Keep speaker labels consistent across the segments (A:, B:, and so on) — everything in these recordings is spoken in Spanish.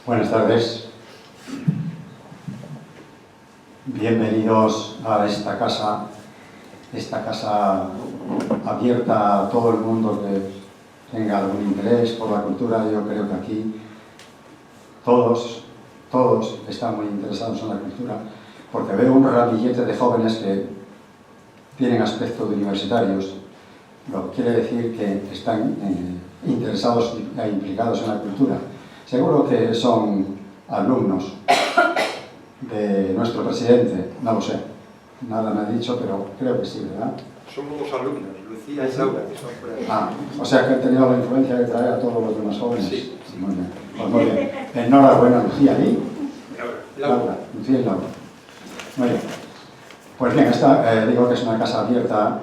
A: Buenas tardes. Bienvenidos a esta casa abierta a todo el mundo que tenga algún interés por la cultura. Yo creo que aquí todos están muy interesados en la cultura, porque veo un ramillete de jóvenes que tienen aspecto de universitarios, lo que quiere decir que están interesados e implicados en la cultura. Seguro que son alumnos de nuestro presidente, no lo sé, nada me ha dicho, pero creo que sí, ¿verdad?
B: Somos alumnos, Lucía y Laura, que son por ahí.
A: O sea que han tenido la influencia de traer a todos los demás jóvenes.
B: Sí.
A: Muy bien. Pues muy bien. Enhorabuena, Lucía y
B: Laura.
A: Lucía y Laura. Muy bien. Pues bien, digo que es una casa abierta,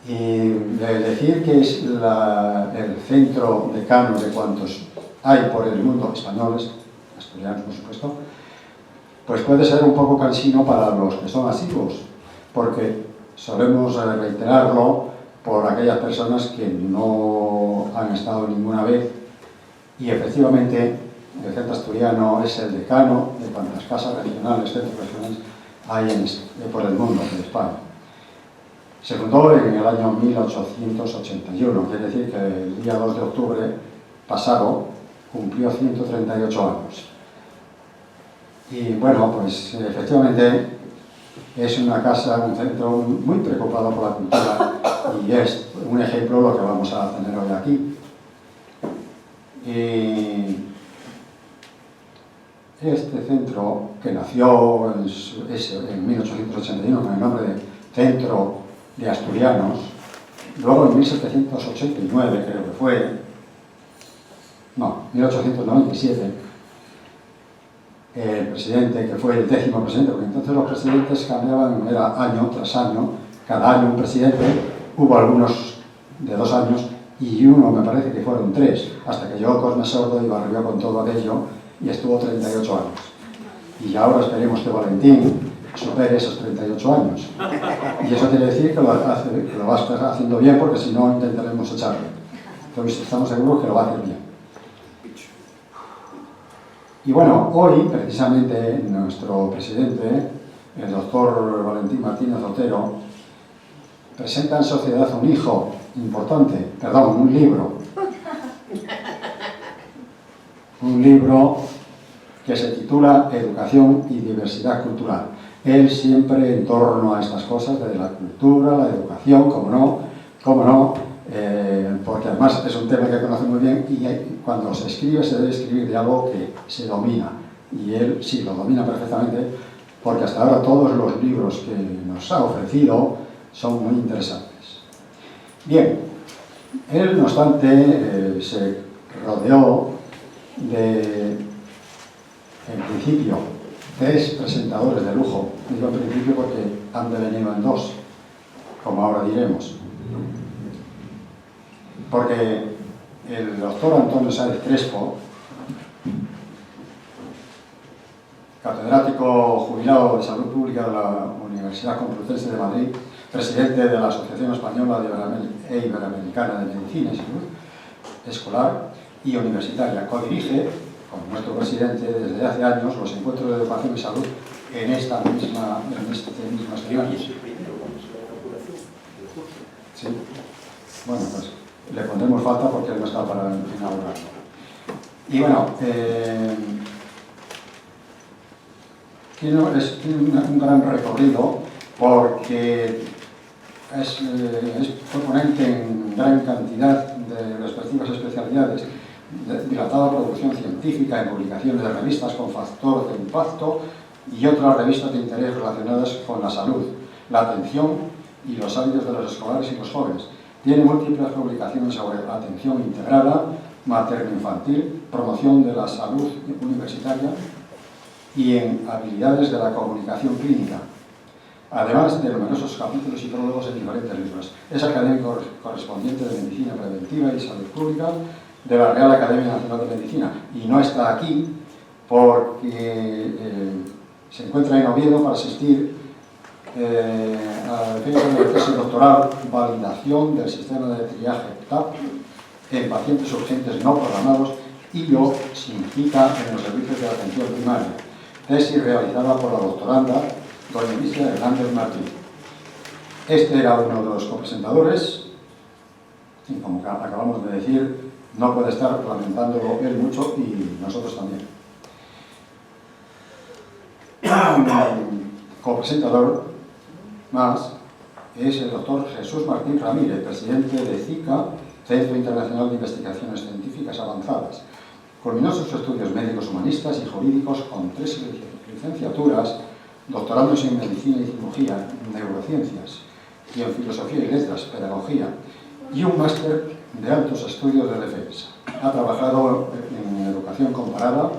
A: y decir que es el centro decano de cuantos hay por el mundo, españoles, asturianos por supuesto, pues puede ser un poco cansino para los que son asiduos, porque solemos reiterarlo por aquellas personas que no han estado ninguna vez, y efectivamente el centro asturiano es el decano de cuantas casas regionales, centros regionales hay por el mundo, en España. Se fundó en el año 1881, quiere decir que el día 2 de octubre pasado cumplió 138 años. Y bueno, pues efectivamente es una casa, un centro muy preocupado por la cultura, y es un ejemplo lo que vamos a tener hoy aquí. Y este centro, que nació en 1881 con el nombre de Centro de Asturianos, luego en 1789 creo que fue, no, 1897, el presidente, que fue el 10º presidente, porque entonces los presidentes cambiaban, era año tras año, cada año un presidente, hubo algunos de 2 años, y uno me parece que fueron 3, hasta que llegó Cosme Sordo y barrió con todo aquello, y estuvo 38 años. Y ahora esperemos que Valentín supere esos 38 años. Y eso quiere decir que lo va a estar haciendo bien, porque si no intentaremos echarlo. Entonces estamos seguros que lo va a hacer bien. Y bueno, hoy precisamente nuestro presidente, el doctor Valentín Martínez Otero, presenta en sociedad un libro que se titula Educación y Diversidad Cultural. Él siempre en torno a estas cosas de la cultura, la educación, cómo no, porque además es un tema que conoce muy bien, y cuando se escribe se debe escribir de algo que se domina, y él sí lo domina perfectamente, porque hasta ahora todos los libros que nos ha ofrecido son muy interesantes. Bien, él no obstante se rodeó de, en principio, 3 presentadores de lujo. Digo en principio porque han devenido en 2, como ahora diremos. Porque el doctor Antonio Sáez Crespo, catedrático jubilado de Salud Pública de la Universidad Complutense de Madrid, presidente de la Asociación Española e Iberoamericana de Medicina y Salud Escolar y Universitaria, codirige con nuestro presidente desde hace años los encuentros de educación y salud en este mismo escenario. Sí. Bueno, pues le pondremos falta porque él no está para inaugurarlo. Y bueno, tiene un gran recorrido, porque fue ponente en gran cantidad de respectivas especialidades, dilatada producción científica en publicaciones de revistas con factor de impacto y otras revistas de interés relacionadas con la salud, la atención y los hábitos de los escolares y los jóvenes. Tiene múltiples publicaciones sobre atención integrada, materno-infantil, promoción de la salud universitaria y en habilidades de la comunicación clínica, además de numerosos capítulos y prólogos en diferentes libros. Es académico correspondiente de Medicina Preventiva y Salud Pública de la Real Academia Nacional de Medicina, y no está aquí porque se encuentra en Oviedo para asistir a la defensa de la tesis doctoral Validación del sistema de triaje TAP en pacientes urgentes no programados IO significa en los servicios de atención primaria, tesis realizada por la doctoranda doña Alicia Hernández Martín. Este era uno de los copresentadores y, como acabamos de decir, no puede estar lamentándolo él mucho y nosotros también. Un copresentador más es el doctor Jesús Martín Ramírez, presidente de CICA, Centro Internacional de Investigaciones Científicas Avanzadas. Culminó sus estudios médicos humanistas y jurídicos con 3 licenciaturas, doctorándose en Medicina y Cirugía, Neurociencias y en Filosofía y Letras, Pedagogía, y un máster de altos estudios de defensa. Ha trabajado en educación comparada,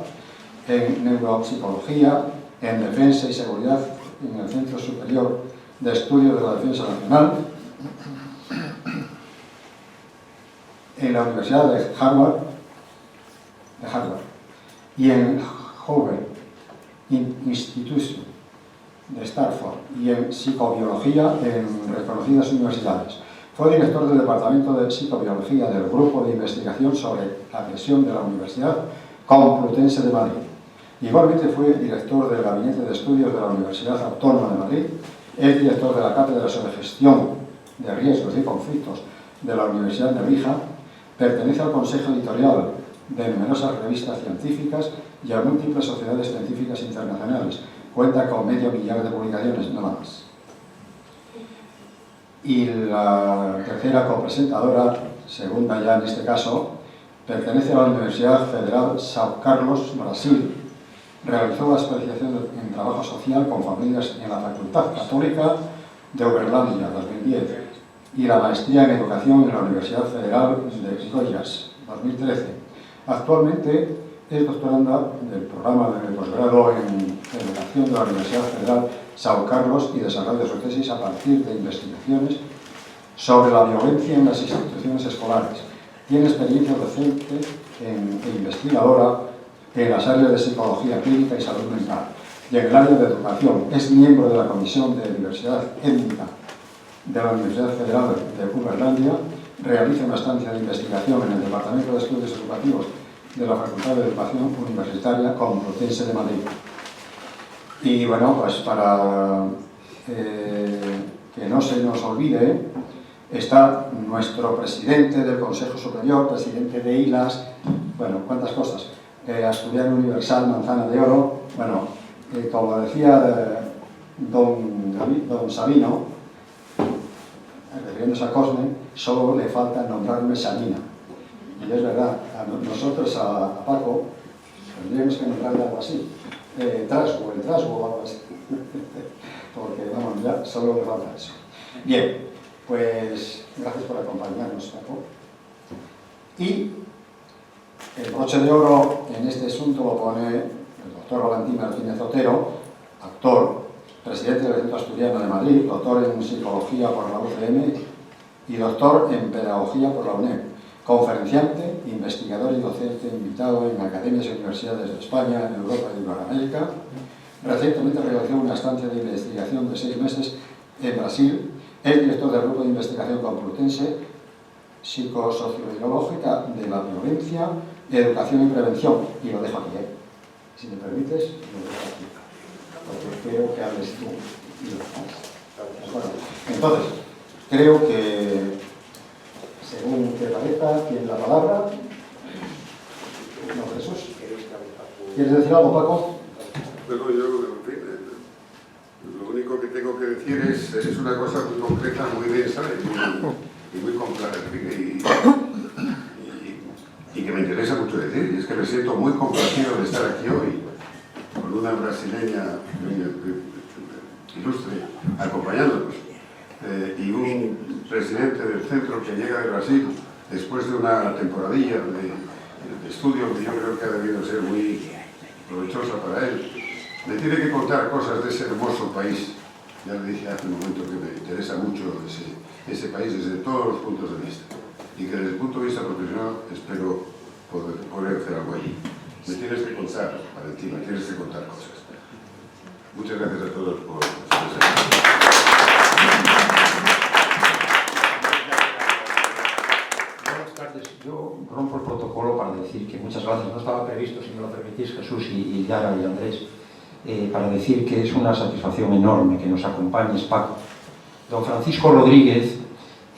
A: en neuropsicología, en defensa y seguridad en el Centro Superior de Estudios de la Defensa Nacional, en la Universidad de Harvard y en Hoover Institution de Stanford y en psicobiología en reconocidas universidades. Fue director del Departamento de Psicobiología del Grupo de Investigación sobre Agresión de la Universidad Complutense de Madrid. Igualmente fue director del Gabinete de Estudios de la Universidad Autónoma de Madrid, es director de la Cátedra sobre Gestión de Riesgos y Conflictos de la Universidad de Rija, pertenece al Consejo Editorial de numerosas revistas científicas y a múltiples sociedades científicas internacionales. Cuenta con medio millar de publicaciones, no más. Y la tercera copresentadora, segunda ya en este caso, pertenece a la Universidad Federal São Carlos, Brasil. Realizó la especialización en trabajo social con familias en la Facultad Católica de Uberlândia, 2010, y la maestría en educación en la Universidad Federal de Goiás, 2013. Actualmente es doctoranda del programa de posgrado en educación de la Universidad Federal São Carlos y desarrolla su tesis a partir de investigaciones sobre la violencia en las instituciones escolares. Tiene experiencia docente e investigadora en las áreas de psicología clínica y salud mental y en el área de educación. Es miembro de la Comisión de Diversidad Étnica de la Universidad Federal de Uberlândia. Realiza una estancia de investigación en el Departamento de Estudios Educativos de la Facultad de Educación Universitaria Complutense de Madrid. Y bueno, pues para que no se nos olvide, está nuestro presidente del Consejo Superior, presidente de ILAS, bueno, cuántas cosas, Asturiano Universal, Manzana de Oro, bueno, como decía don Sabino, refiriéndose a Cosme, solo le falta nombrarme Sabina. Y es verdad, nosotros a Paco tendríamos que nombrarle algo así, el trasgo o algo así, porque vamos, ya solo le falta eso. Bien, pues gracias por acompañarnos, Paco. Y el broche de oro en este asunto lo pone el doctor Valentín Martínez Otero, actor, presidente del Centro Asturiano de Madrid, doctor en psicología por la UCM y doctor en pedagogía por la UNED, conferenciante, investigador y docente invitado en academias y universidades de España, en Europa y Iberoamérica. Recientemente realizó una estancia de investigación de 6 meses en Brasil. Es director del Grupo de Investigación Complutense Psicosociobiológica de la Violencia, Educación y Prevención. Y lo dejo aquí, si me permites, lo dejo aquí, porque quiero que hables tú y lo demás. Bueno, entonces, creo que, según te parezca, tienes la palabra. No, Jesús. ¿Quieres decir algo, Paco?
C: Bueno, yo lo único que tengo que decir es una cosa muy concreta, muy densa y muy compleja y que me interesa mucho decir, y es que me siento muy complacido de estar aquí hoy con una brasileña ilustre acompañándonos y un presidente del centro que llega de Brasil después de una temporadilla de estudio que yo creo que ha debido ser muy provechosa para él. Me tiene que contar cosas de ese hermoso país. Ya le dije hace un momento que me interesa mucho ese país desde todos los puntos de vista y que desde el punto de vista profesional espero poder hacer algo allí. Me tienes que contar, Valentín, me tienes que contar cosas. Muchas gracias a todos por
B: Buenas tardes.
D: antes, yo rompo el protocolo para decir que muchas gracias, no estaba previsto, si me lo permitís, Jesús y Yara y Andrés, para decir que es una satisfacción enorme que nos acompañes, Paco. Don Francisco Rodríguez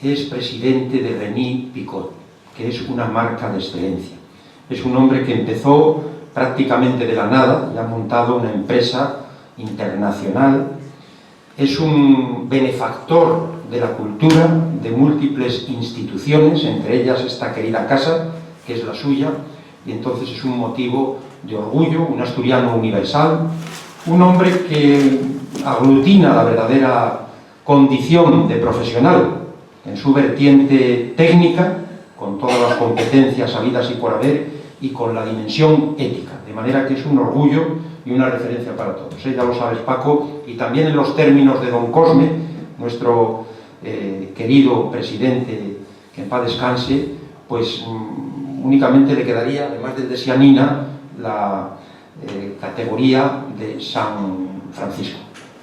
D: es presidente de René Picot, que es una marca de excelencia. Es un hombre que empezó prácticamente de la nada y ha montado una empresa internacional. Es un benefactor de la cultura de múltiples instituciones, entre ellas esta querida casa, que es la suya, y entonces es un motivo de orgullo, un asturiano universal, un hombre que aglutina la verdadera condición de profesional en su vertiente técnica, con todas las competencias habidas y por haber, y con la dimensión ética, de manera que es un orgullo y una referencia para todos. Ya lo sabes, Paco, y también en los términos de don Cosme, nuestro querido presidente, que en paz descanse, pues únicamente le quedaría, además del de Sianina, la categoría de San Francisco.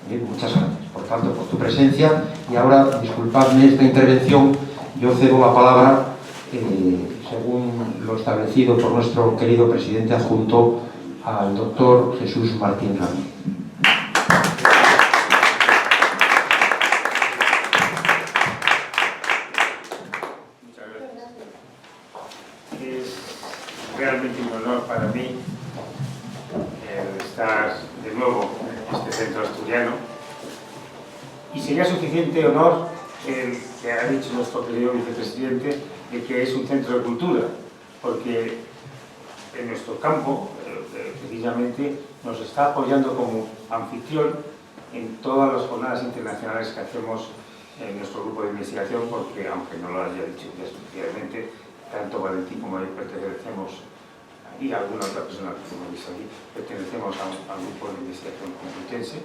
D: Muchas gracias, por tanto, por tu presencia. Y ahora, disculpadme esta intervención, yo cedo la palabra, según lo establecido por nuestro querido presidente adjunto, al doctor Jesús Martín Ramírez.
E: Muchas gracias. Es realmente un honor para mí estar de nuevo en este centro asturiano, y sería suficiente honor el que ha dicho nuestro querido vicepresidente de que es un centro de cultura, porque en nuestro campo precisamente nos está apoyando como anfitrión en todas las jornadas internacionales que hacemos en nuestro grupo de investigación, porque aunque no lo haya dicho ya especialmente, tanto Valentín como yo pertenecemos, y alguna otra persona que hemos visto aquí, pertenecemos a un grupo de investigación complutense.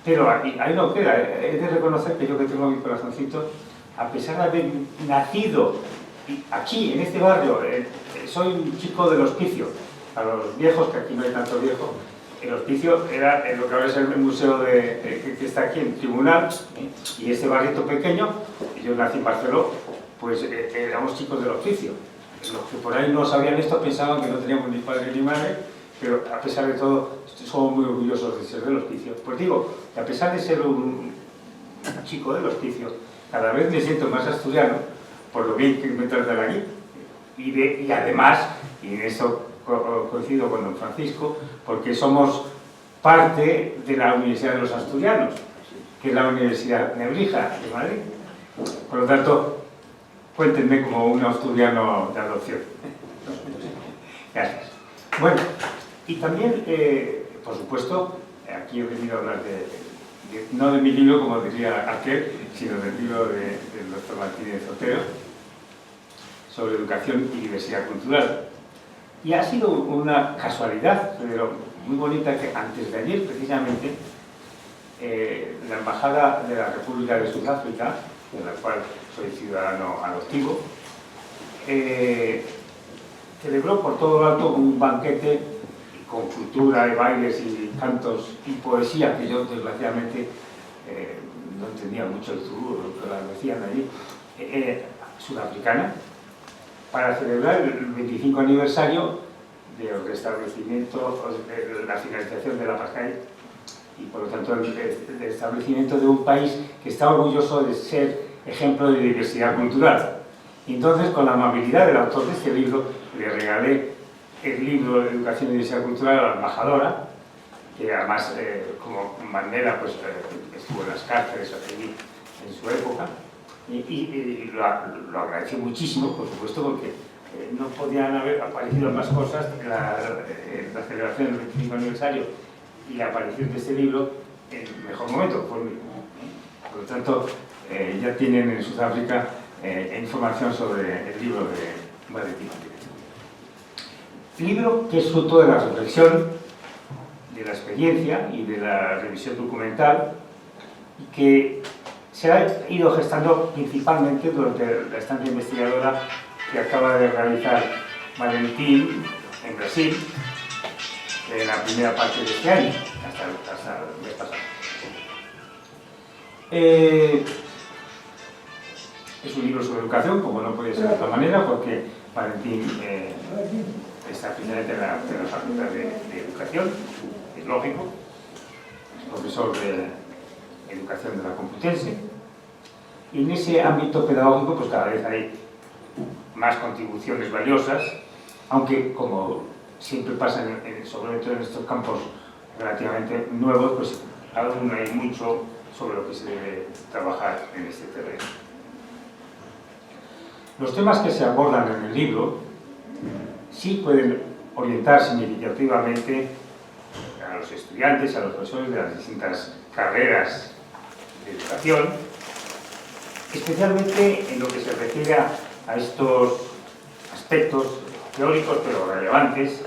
E: Pero ahí no queda, he de reconocer que yo, que tengo mi corazoncito, a pesar de haber nacido aquí, en este barrio, soy un chico del Hospicio. A los viejos, que aquí no hay tanto viejo, el Hospicio era lo que ahora es el museo que está aquí en Tribunal, y este barrito pequeño, yo nací en Barcelona, pues éramos chicos del Hospicio. Los que por ahí no sabían esto pensaban que no teníamos ni padre ni madre, pero a pesar de todo somos muy orgullosos de ser del Hospicio. Pues digo, que a pesar de ser un chico del Hospicio, cada vez me siento más asturiano por lo bien que me tratan aquí. Y además, y en eso coincido con don Francisco, porque somos parte de la Universidad de los Asturianos, que es la Universidad Nebrija de Madrid. Por lo tanto, cuéntenme como un asturiano de adopción. Gracias. Bueno, y también, por supuesto, aquí he venido a hablar no de mi libro, como diría aquel, sino del libro del doctor Martínez Otero, sobre educación y diversidad cultural. Y ha sido una casualidad, pero muy bonita, que antes de ayer, precisamente, la Embajada de la República de Sudáfrica, de la cual soy ciudadano adoptivo, celebró por todo lo alto un banquete con cultura y bailes y cantos y poesía, que yo desgraciadamente no entendía mucho el zulu, lo que la decían allí, sudafricana, para celebrar el 25 aniversario del restablecimiento, de la finalización del apartheid, y por lo tanto el establecimiento de un país que está orgulloso de ser ejemplo de diversidad cultural. Y entonces, con la amabilidad del autor de este libro, le regalé el libro de Educación y Diversidad Cultural a la embajadora, que además, como Mandela, pues, estuvo en las cárceles allí en su época, y lo agradeció muchísimo, por supuesto, porque no podían haber aparecido más cosas, la celebración del 25 aniversario y la aparición de este libro en el mejor momento. Por lo tanto, ya tienen en Sudáfrica información sobre el libro de Valentín. Libro que es fruto de la reflexión, de la experiencia y de la revisión documental, y que se ha ido gestando principalmente durante la estancia investigadora que acaba de realizar Valentín en Brasil, en la primera parte de este año, hasta el mes pasado. Es un libro sobre educación, como no puede ser de otra manera, porque Valentín está precisamente en la Facultad de Educación, es lógico, es profesor de Educación de la Complutense, y en ese ámbito pedagógico pues cada vez hay más contribuciones valiosas, aunque como siempre pasa, sobre todo en estos campos relativamente nuevos, pues aún hay mucho sobre lo que se debe trabajar en este terreno. Los temas que se abordan en el libro sí pueden orientar significativamente a los estudiantes, a los profesores de las distintas carreras de educación, especialmente en lo que se refiere a estos aspectos teóricos pero relevantes,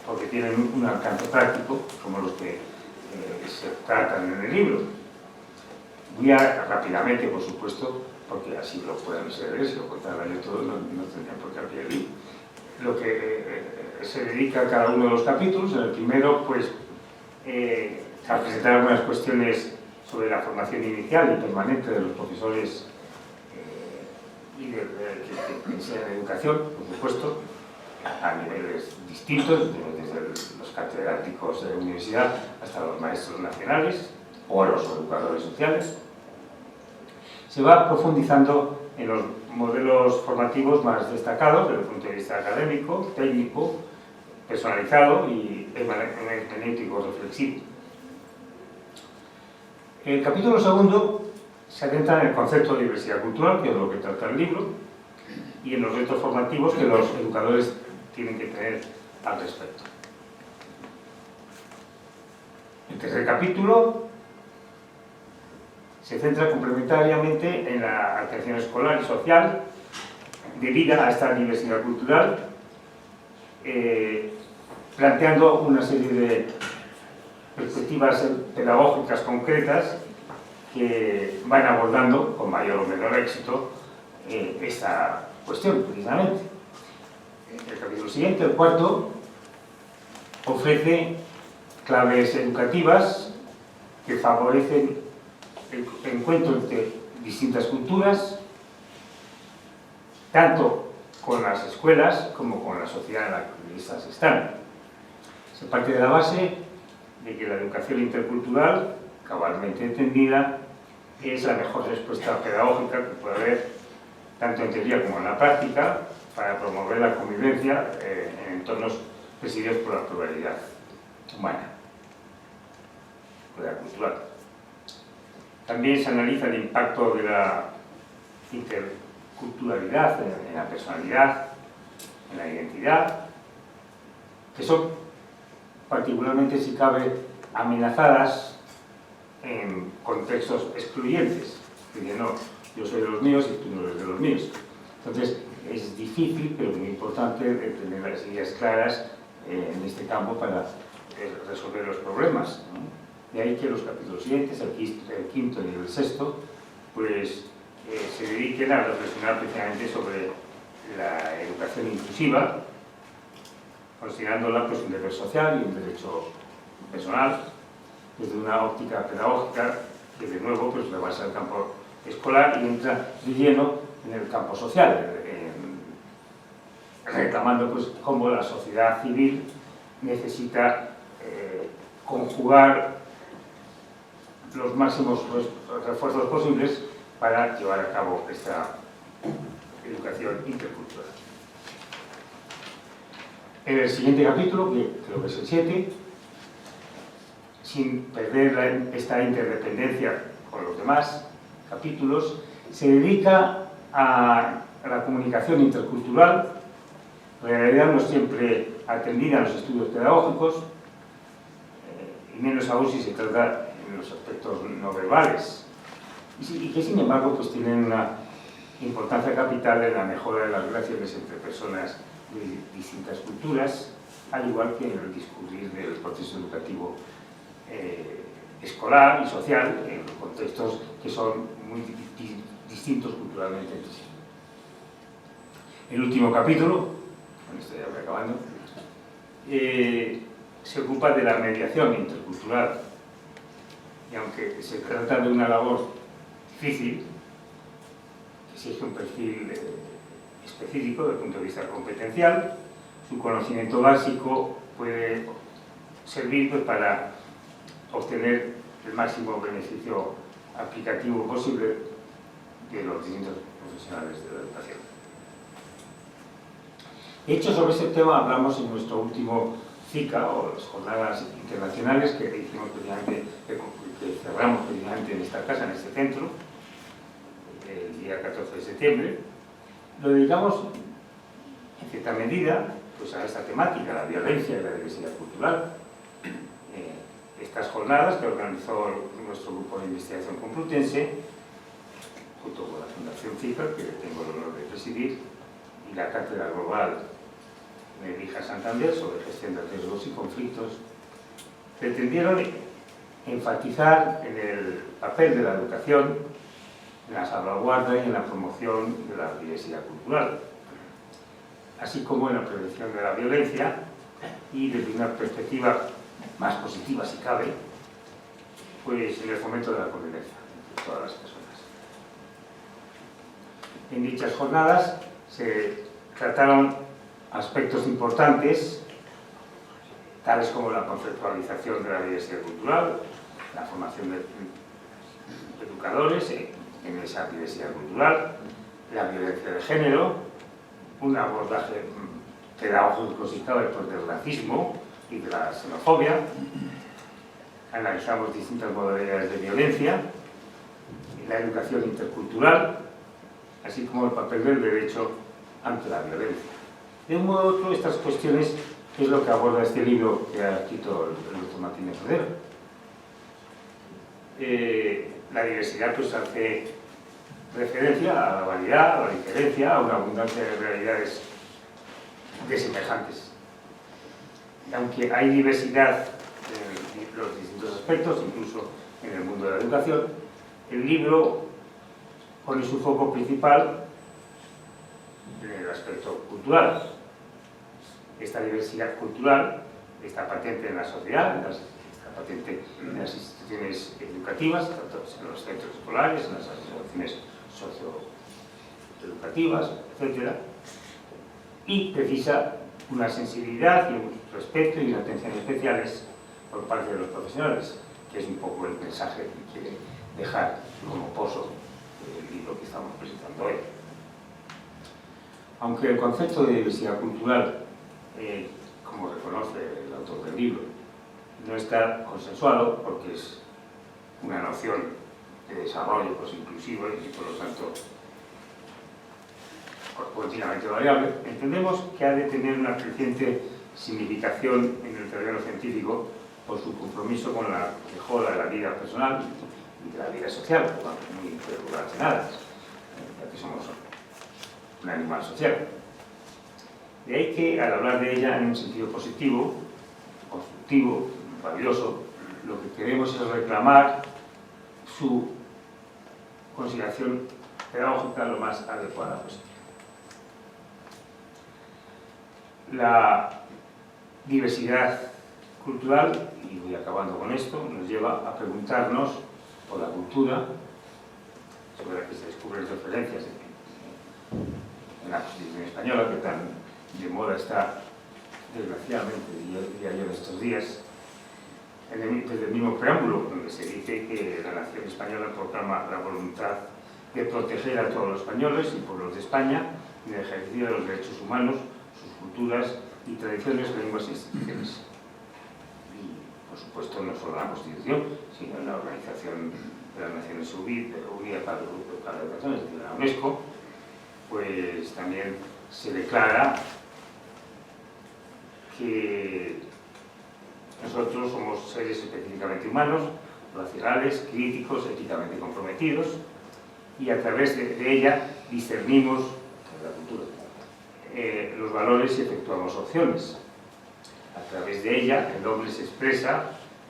E: porque tienen un alcance práctico, como los que se tratan en el libro. Voy a rápidamente, por supuesto, porque así lo pueden ser, si lo contara yo todo, no tendría por qué abrir el libro. Lo que se dedica a cada uno de los capítulos. En el primero, pues, a presentar algunas cuestiones sobre la formación inicial y permanente de los profesores y que enseñan educación, por supuesto, a niveles distintos, desde los catedráticos de la universidad hasta los maestros nacionales o los educadores sociales. Se va profundizando en los modelos formativos más destacados desde el punto de vista académico, técnico, personalizado y hermenéutico reflexivo. El capítulo segundo se adentra en el concepto de diversidad cultural, que es lo que trata el libro, y en los retos formativos que los educadores tienen que tener al respecto. El tercer capítulo se centra complementariamente en la atención escolar y social debida a esta diversidad cultural, planteando una serie de perspectivas pedagógicas concretas que van abordando con mayor o menor éxito esta cuestión, precisamente. El capítulo siguiente, el cuarto, ofrece claves educativas que favorecen el encuentro entre distintas culturas, tanto con las escuelas como con la sociedad en la que estas están. Se parte de la base de que la educación intercultural, cabalmente entendida, es la mejor respuesta pedagógica que puede haber, tanto en teoría como en la práctica, para promover la convivencia en entornos presididos por la pluralidad humana, pluralidad cultural. También se analiza el impacto de la interculturalidad en la personalidad, en la identidad, que son particularmente, si cabe, amenazadas en contextos excluyentes. Diciendo, no, yo soy de los míos y tú no eres de los míos. Entonces, es difícil, pero muy importante, tener las ideas claras en este campo para resolver los problemas, ¿no? De ahí que los capítulos siguientes, el quinto y el sexto, pues se dediquen a reflexionar precisamente sobre la educación inclusiva, considerándola pues un deber social y un derecho personal, desde una óptica pedagógica que de nuevo pues rebasa el campo escolar y entra de lleno en el campo social, reclamando pues cómo la sociedad civil necesita conjugar los máximos refuerzos posibles para llevar a cabo esta educación intercultural. En el siguiente capítulo, que creo que es el 7, sin perder esta interdependencia con los demás capítulos, se dedica a la comunicación intercultural, realidad no siempre atendida en los estudios pedagógicos, y menos aún si se trata en los aspectos no verbales, y que sin embargo pues tienen una importancia capital en la mejora de las relaciones entre personas de distintas culturas, al igual que en el discurrir del proceso educativo escolar y social en contextos que son muy distintos culturalmente entre sí. El último capítulo, con esto ya voy acabando, se ocupa de la mediación intercultural, y aunque se trata de una labor difícil, exige un perfil específico desde el punto de vista competencial. Su conocimiento básico puede servir pues, para obtener el máximo beneficio aplicativo posible de los distintos profesionales de la educación. De hecho, sobre este tema hablamos en nuestro último CICA, o las jornadas internacionales que hicimos precisamente, que cerramos precisamente en esta casa, en este centro, el día 14 de septiembre. Lo dedicamos, en cierta medida, pues a esta temática, la violencia y la diversidad cultural. Estas jornadas que organizó nuestro grupo de investigación complutense, junto con la Fundación CIFA, que tengo el honor de presidir, y la Cátedra Global de Hija Santander sobre gestión de riesgos y conflictos, pretendieron enfatizar en el papel de la educación, en la salvaguarda y en la promoción de la diversidad cultural, así como en la prevención de la violencia y desde una perspectiva más positiva, si cabe, pues en el fomento de la convivencia de todas las personas. En dichas jornadas se trataron aspectos importantes, tales como la conceptualización de la diversidad cultural, la formación de educadores en esa diversidad cultural, la violencia de género, un abordaje pedagógico, si cabe, pues, del racismo y de la xenofobia. Analizamos distintas modalidades de violencia, la educación intercultural, así como el papel del derecho ante la violencia. De un modo u otro, estas cuestiones es lo que aborda este libro que ha escrito el doctor Martínez Rodero. La diversidad pues hace referencia a la variedad, a la diferencia, a una abundancia de realidades desemejantes. Y aunque hay diversidad en los distintos aspectos, incluso en el mundo de la educación, el libro pone su foco principal en el aspecto cultural. Esta diversidad cultural está patente en la sociedad, está patente en las instituciones educativas, tanto en los centros escolares, en las asociaciones socioeducativas, etc. Y precisa una sensibilidad y un respeto y una atención especiales por parte de los profesionales, que es un poco el mensaje que quiere dejar como pozo del libro que estamos presentando hoy. Aunque el concepto de diversidad cultural, como reconoce el autor del libro, no está consensuado porque es una noción de desarrollo pues, inclusivo y por lo tanto continuamente variable, entendemos que ha de tener una creciente significación en el terreno científico por su compromiso con la mejora de la vida personal y de la vida social, muy relacionadas, ya que somos un animal social. De ahí que, al hablar de ella en un sentido positivo, constructivo, valioso, lo que queremos es reclamar su consideración pedagógica lo más adecuada posible. La diversidad cultural, y voy acabando con esto, nos lleva a preguntarnos por la cultura, sobre la que se descubren referencias en la Constitución española, que tan de moda está, desgraciadamente, diría yo en estos días, desde el mismo preámbulo, donde se dice que la nación española proclama la voluntad de proteger a todos los españoles y pueblos de España en el ejercicio de los derechos humanos, sus culturas y tradiciones, lenguas e instituciones. Y, por supuesto, no solo en la Constitución, sino en la Organización de las Naciones Unidas para la Educación, es decir, la UNESCO, pues también se declara que nosotros somos seres específicamente humanos, racionales, críticos, éticamente comprometidos, y a través de ella discernimos la cultura, los valores y efectuamos opciones. A través de ella el hombre se expresa,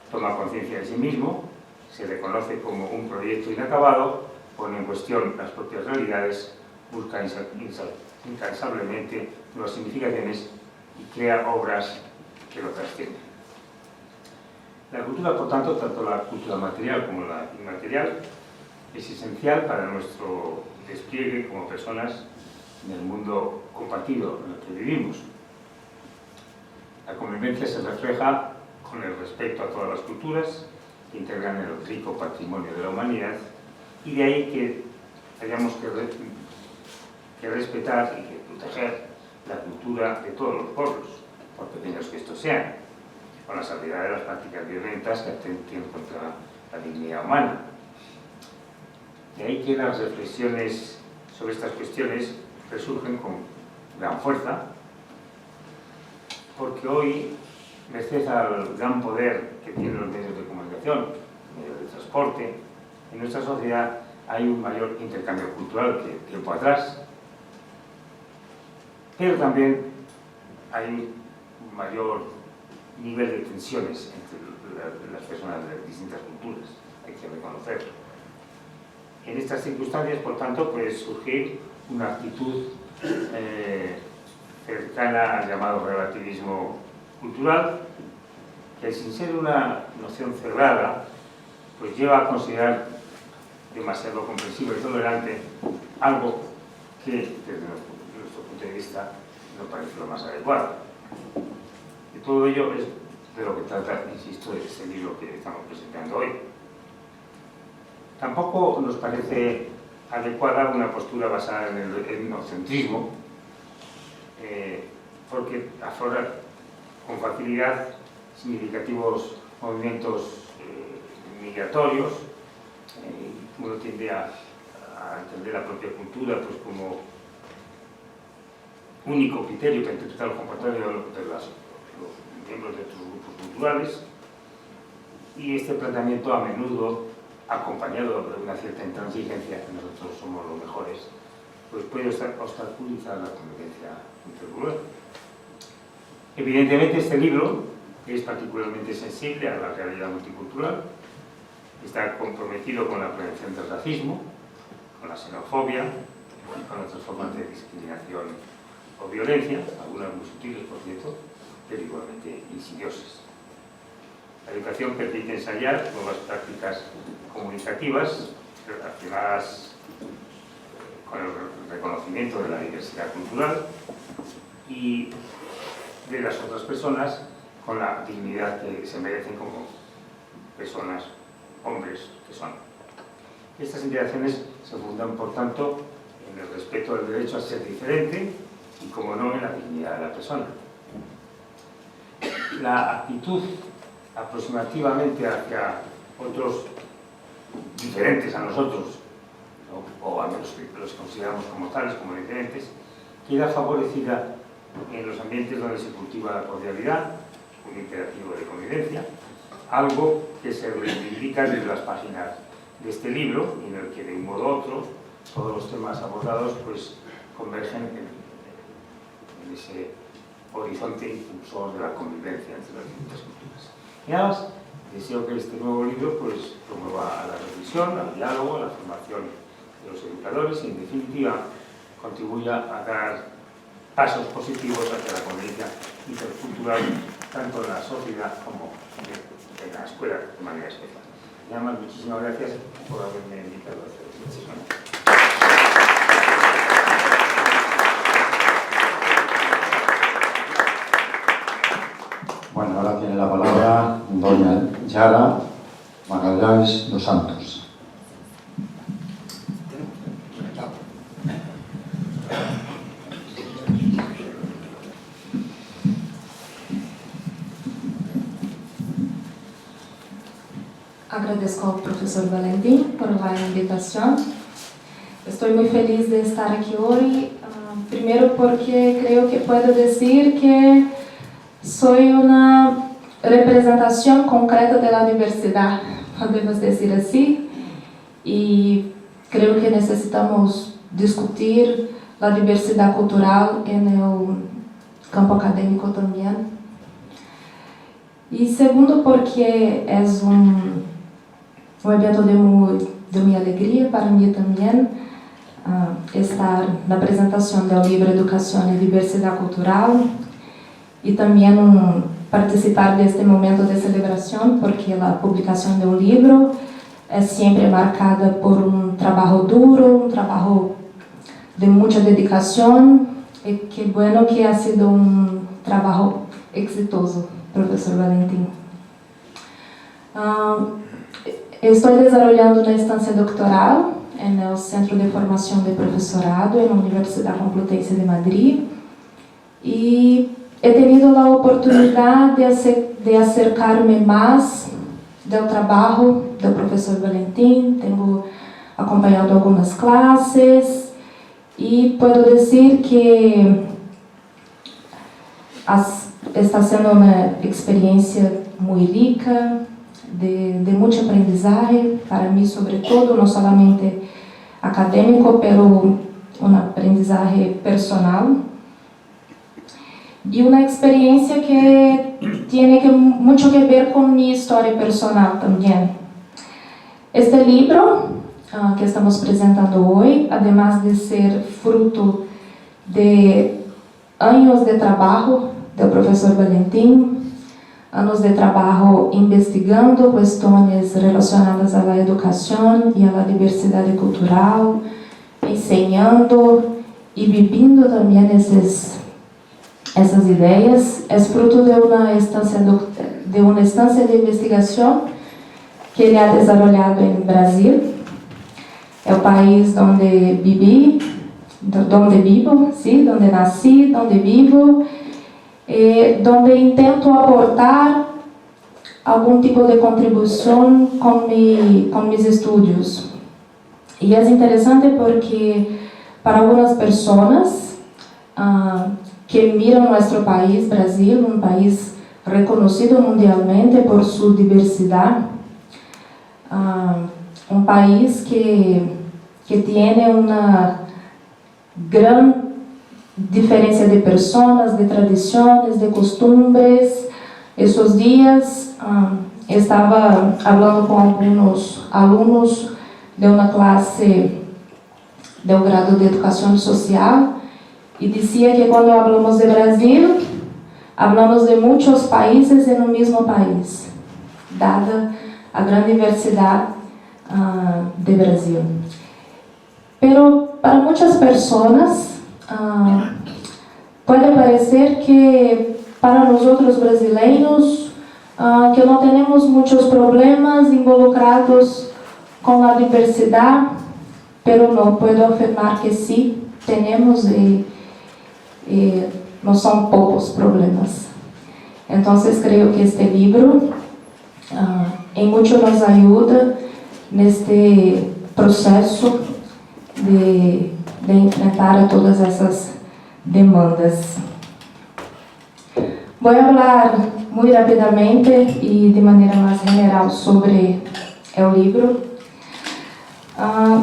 E: toma conciencia de sí mismo, se reconoce como un proyecto inacabado, pone en cuestión las propias realidades, busca incansablemente nuevas significaciones y crea obras que lo trascienden. La cultura, por tanto, tanto la cultura material como la inmaterial, es esencial para nuestro despliegue como personas en el mundo compartido en el que vivimos. La convivencia se refleja con el respeto a todas las culturas que integran el rico patrimonio de la humanidad, y de ahí que hayamos que respetar y que proteger la cultura de todos los pueblos, por pequeños que estos sean, con la salvedad de las prácticas violentas que atentan contra la dignidad humana. De ahí que las reflexiones sobre estas cuestiones resurgen con gran fuerza, porque hoy, merced al gran poder que tienen los medios de comunicación, medios de transporte, en nuestra sociedad hay un mayor intercambio cultural que tiempo atrás, pero también hay un mayor nivel de tensiones entre las personas de distintas culturas, hay que reconocerlo. En estas circunstancias, por tanto, puede surgir una actitud cercana al llamado relativismo cultural, que sin ser una noción cerrada, pues lleva a considerar demasiado comprensivo y tolerante algo que, desde nuestro punto de vista, no parece lo más adecuado. Y todo ello es de lo que trata, insisto, este libro que estamos presentando hoy. Tampoco nos parece adecuada una postura basada en el etnocentrismo, porque aflora con facilidad significativos movimientos migratorios. Uno tiende a entender la propia cultura pues, como único criterio para interpretar el comportamiento de los miembros de otros grupos culturales, y este planteamiento a menudo, acompañado de una cierta intransigencia, que nosotros somos los mejores, pues puede obstaculizar la convivencia intercultural. Evidentemente este libro es particularmente sensible a la realidad multicultural, está comprometido con la prevención del racismo, con la xenofobia y con otras formas de discriminación o violencia, algunas muy sutiles, por cierto, pero igualmente insidiosas. La educación permite ensayar nuevas prácticas comunicativas relacionadas con el reconocimiento de la diversidad cultural y de las otras personas con la dignidad que se merecen como personas, hombres que son. Estas interacciones se fundan, por tanto, en el respeto del derecho a ser diferente y, como no, en la dignidad de la persona. La actitud aproximativamente hacia otros diferentes a nosotros, ¿no? O al menos que los consideramos como tales, como diferentes, queda favorecida en los ambientes donde se cultiva la cordialidad, un imperativo de convivencia, algo que se reivindica desde las páginas de este libro, y en el que de un modo u otro todos los temas abordados pues, convergen en ese horizonte impulsor de la convivencia entre las distintas culturas. Y además, deseo que este nuevo libro pues, promueva la reflexión, al diálogo, a la formación de los educadores y, en definitiva, contribuya a dar pasos positivos hacia la convivencia intercultural, tanto en la sociedad como en la escuela de manera especial. Y además, muchísimas gracias por haberme invitado a hacer esta sesión.
A: Bueno, ahora tiene la palabra doña Yara Magallanes dos Santos.
F: Agradezco al profesor Valentín por la invitación. Estoy muy feliz de estar aquí hoy, primero porque creo que puedo decir que soy una representación concreta de la diversidad, podemos decir así, y creo que necesitamos discutir la diversidad cultural en el campo académico también. Y segundo porque es un evento de muy alegría para mí también estar en la presentación del libro Educación y Diversidad Cultural y también participar de este momento de celebración, porque la publicación de un libro é sempre marcada por um trabalho duro, um trabalho de muita dedicação, e que bueno que ha sido um trabalho exitoso, professor Valentim. Estou desenvolvendo na estancia doctoral no Centro de Formação de Professorado na Universidade Complutense de Madrid, e he tenido a oportunidade de acercar-me mais do trabalho do professor Valentim. Tenho acompanhado algumas classes e posso dizer que está sendo uma experiência muito rica, de muito aprendizagem para mim, sobretudo, não somente acadêmico, pero uma aprendizagem personal. E uma experiência que tem muito que ver com minha história personal também. Este livro que estamos apresentando hoje, además de ser fruto de anos de trabalho do professor Valentim, anos de trabalho investigando questões relacionadas à educação e à diversidade cultural, ensinando e vivendo também essas ideias, é fruto de uma estância de investigação que ele ha desenvolvido em Brasil. É o país onde vivi, onde vivo, sim, onde nasci, onde vivo, onde intento aportar algum tipo de contribuição com meus estudos. E é interessante porque para algumas pessoas que miram nosso país, Brasil, um país reconhecido mundialmente por sua diversidade, um país que tem uma grande diferença de pessoas, de tradições, de costumes. Esses dias estava falando com alguns alunos de uma classe do grado de Educação Social e dizia que quando falamos de Brasil, falamos de muitos países no mesmo país, dada a grande diversidade de Brasil. Pero para muitas pessoas pode parecer que para nós outros brasileiros que não temos muitos problemas involucrados com a diversidade, pero não posso afirmar que sim, temos e não são poucos problemas. Então, creio que este livro em muito nos ajuda neste processo de enfrentar todas essas demandas. Vou falar muito rapidamente e de maneira mais geral sobre o livro.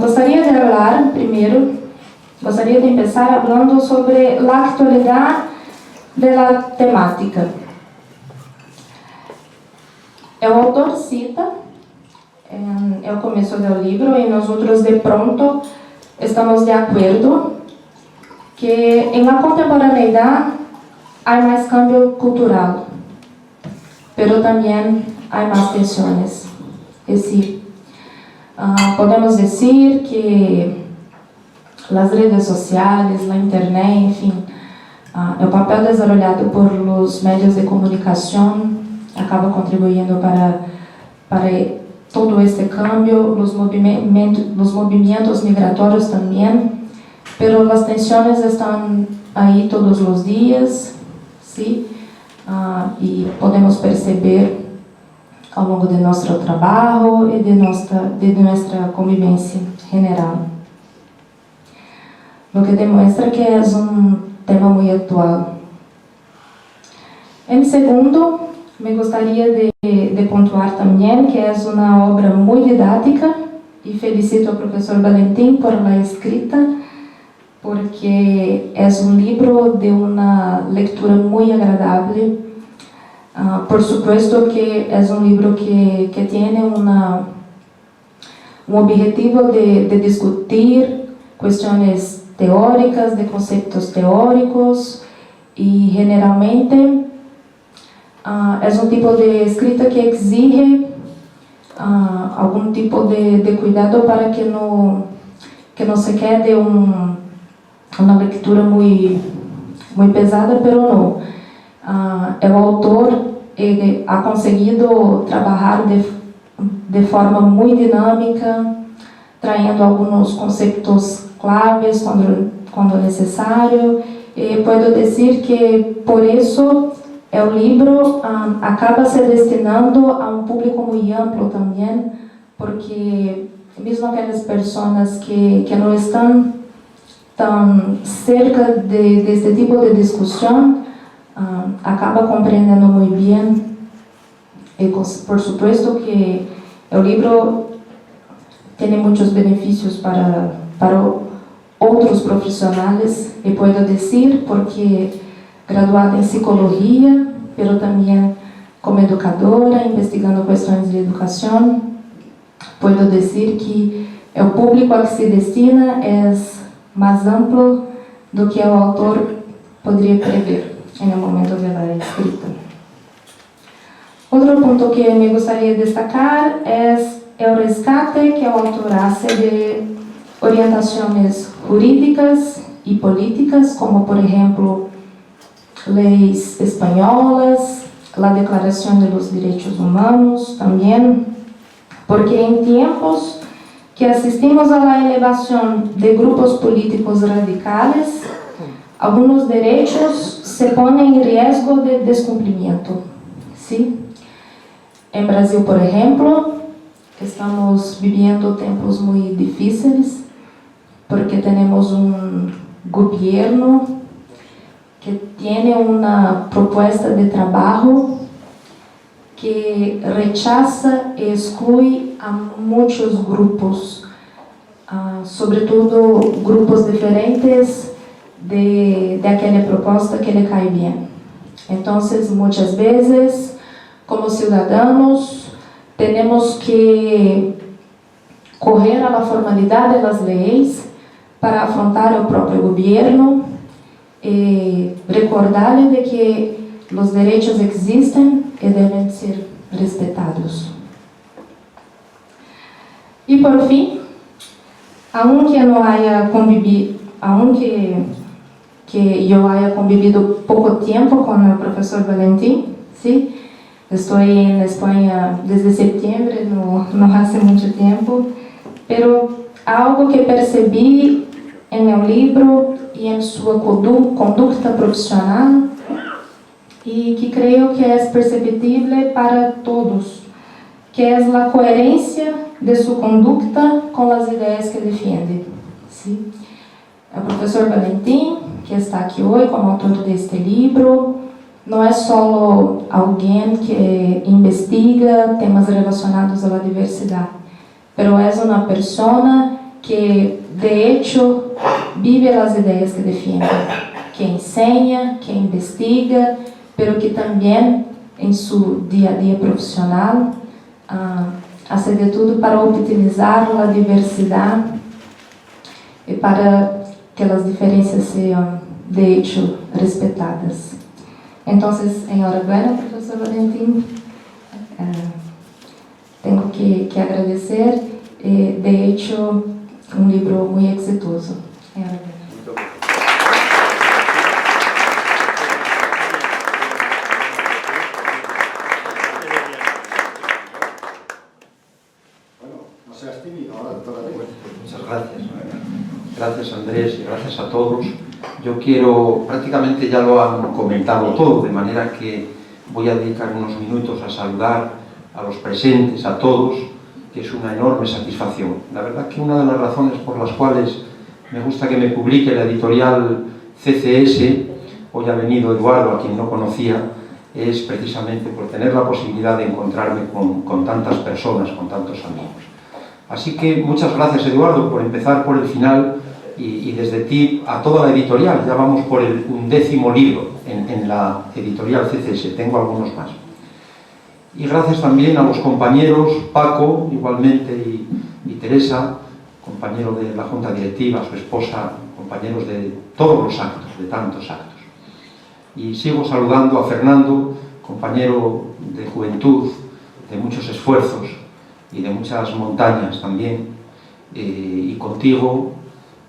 F: Gostaria de falar primeiro, gostaria de começar falando sobre a atualidade da temática. O autor cita, é o começo do livro, e nós outros de pronto estamos de acordo que na contemporaneidade há mais cambio cultural, pero também há mais tensões. É decir, podemos dizer que as redes sociais, a internet, enfim, o papel desenvolvido por os meios de comunicação acaba contribuindo para todo este cambio, os movimentos migratórios também, pero as tensões estão aí todos os dias, sim, e podemos perceber ao longo de nosso trabalho e de nossa convivência general. O que demonstra que é tema muito atual. Em segundo, me gostaria de pontuar também que é uma obra muito didática e felicito ao professor Valentim por a escrita, porque é livro de uma leitura muito agradável. Por supuesto que é livro que tem objetivo de discutir questões teóricas, de conceitos teóricos, e generalmente é tipo de escrita que exige algún tipo de cuidado para que no se quede una lectura muy pesada, pero no. El autor ha conseguido trabajar de forma muy dinámica, trayendo algunos conceptos claves cuando necesario. Puedo decir que por eso el libro acaba se destinando a un público muy amplio también, porque mesmo aquelas personas que no están tan cerca de este tipo de discusión, acaba comprendiendo muy bien. Por supuesto que el libro tiene muchos beneficios para otros profesionales, y puedo decir porque graduada en psicología, pero también como educadora, investigando cuestiones de educación, puedo decir que el público al que se destina es más amplio do que el autor podría prever en el momento de la escrita. Otro punto que me gustaría destacar es el rescate que el autor hace de orientaciones jurídicas y políticas, como por ejemplo leyes españolas, la Declaración de los Derechos Humanos también, porque en tiempos que asistimos a la elevación de grupos políticos radicales, algunos derechos se ponen en riesgo de descumplimiento, ¿sí? En Brasil, por ejemplo, estamos viviendo tiempos muy difíciles porque tenemos un gobierno que tiene una propuesta de trabajo que rechaza y excluye a muchos grupos, sobre todo grupos diferentes de aquella propuesta que le cae bien. Entonces, muchas veces, como ciudadanos, tenemos que correr a la formalidad de las leyes para afrontar el propio gobierno y recordarle de que los derechos existen y deben ser respetados. Y por fin, aunque yo haya convivido poco tiempo con el profesor Valentín, ¿sí? Estoy en España desde septiembre, no hace mucho tiempo, pero algo que percibí en el libro y en su conducta profesional, y que creo que es perceptible para todos, que es la coherencia de su conducta con las ideas que defiende, ¿sí? El profesor Valentín, que está aquí hoy como autor de este libro, no es solo alguien que investiga temas relacionados a la diversidad, pero es una persona que de hecho vive las ideas que defiende, que enseña, que investiga, pero que también en su día a día profesional hace de todo para utilizar la diversidad y para que las diferencias sean de hecho respetadas. Entonces, enhorabuena, profesor Valentín. Tengo que agradecer. De hecho, un libro muy exitoso. Enhorabuena.
A: Bueno, no seas tímido ahora, todavía.
D: Muchas gracias. Gracias, Andrés, y gracias a todos. Yo quiero, prácticamente ya lo han comentado todo, de manera que voy a dedicar unos minutos a saludar a los presentes, a todos, que es una enorme satisfacción. La verdad que una de las razones por las cuales me gusta que me publique la editorial CCS, hoy ha venido Eduardo, a quien no conocía, es precisamente por tener la posibilidad de encontrarme con tantas personas, con tantos amigos. Así que muchas gracias, Eduardo, por empezar por el final y desde ti a toda la editorial. Ya vamos por el 11º libro en la editorial CCS, tengo algunos más. Y gracias también a los compañeros, Paco, igualmente, y Teresa, compañero de la Junta Directiva, su esposa, compañeros de todos los actos, de tantos actos. Y sigo saludando a Fernando, compañero de juventud, de muchos esfuerzos, y de muchas montañas también, y contigo,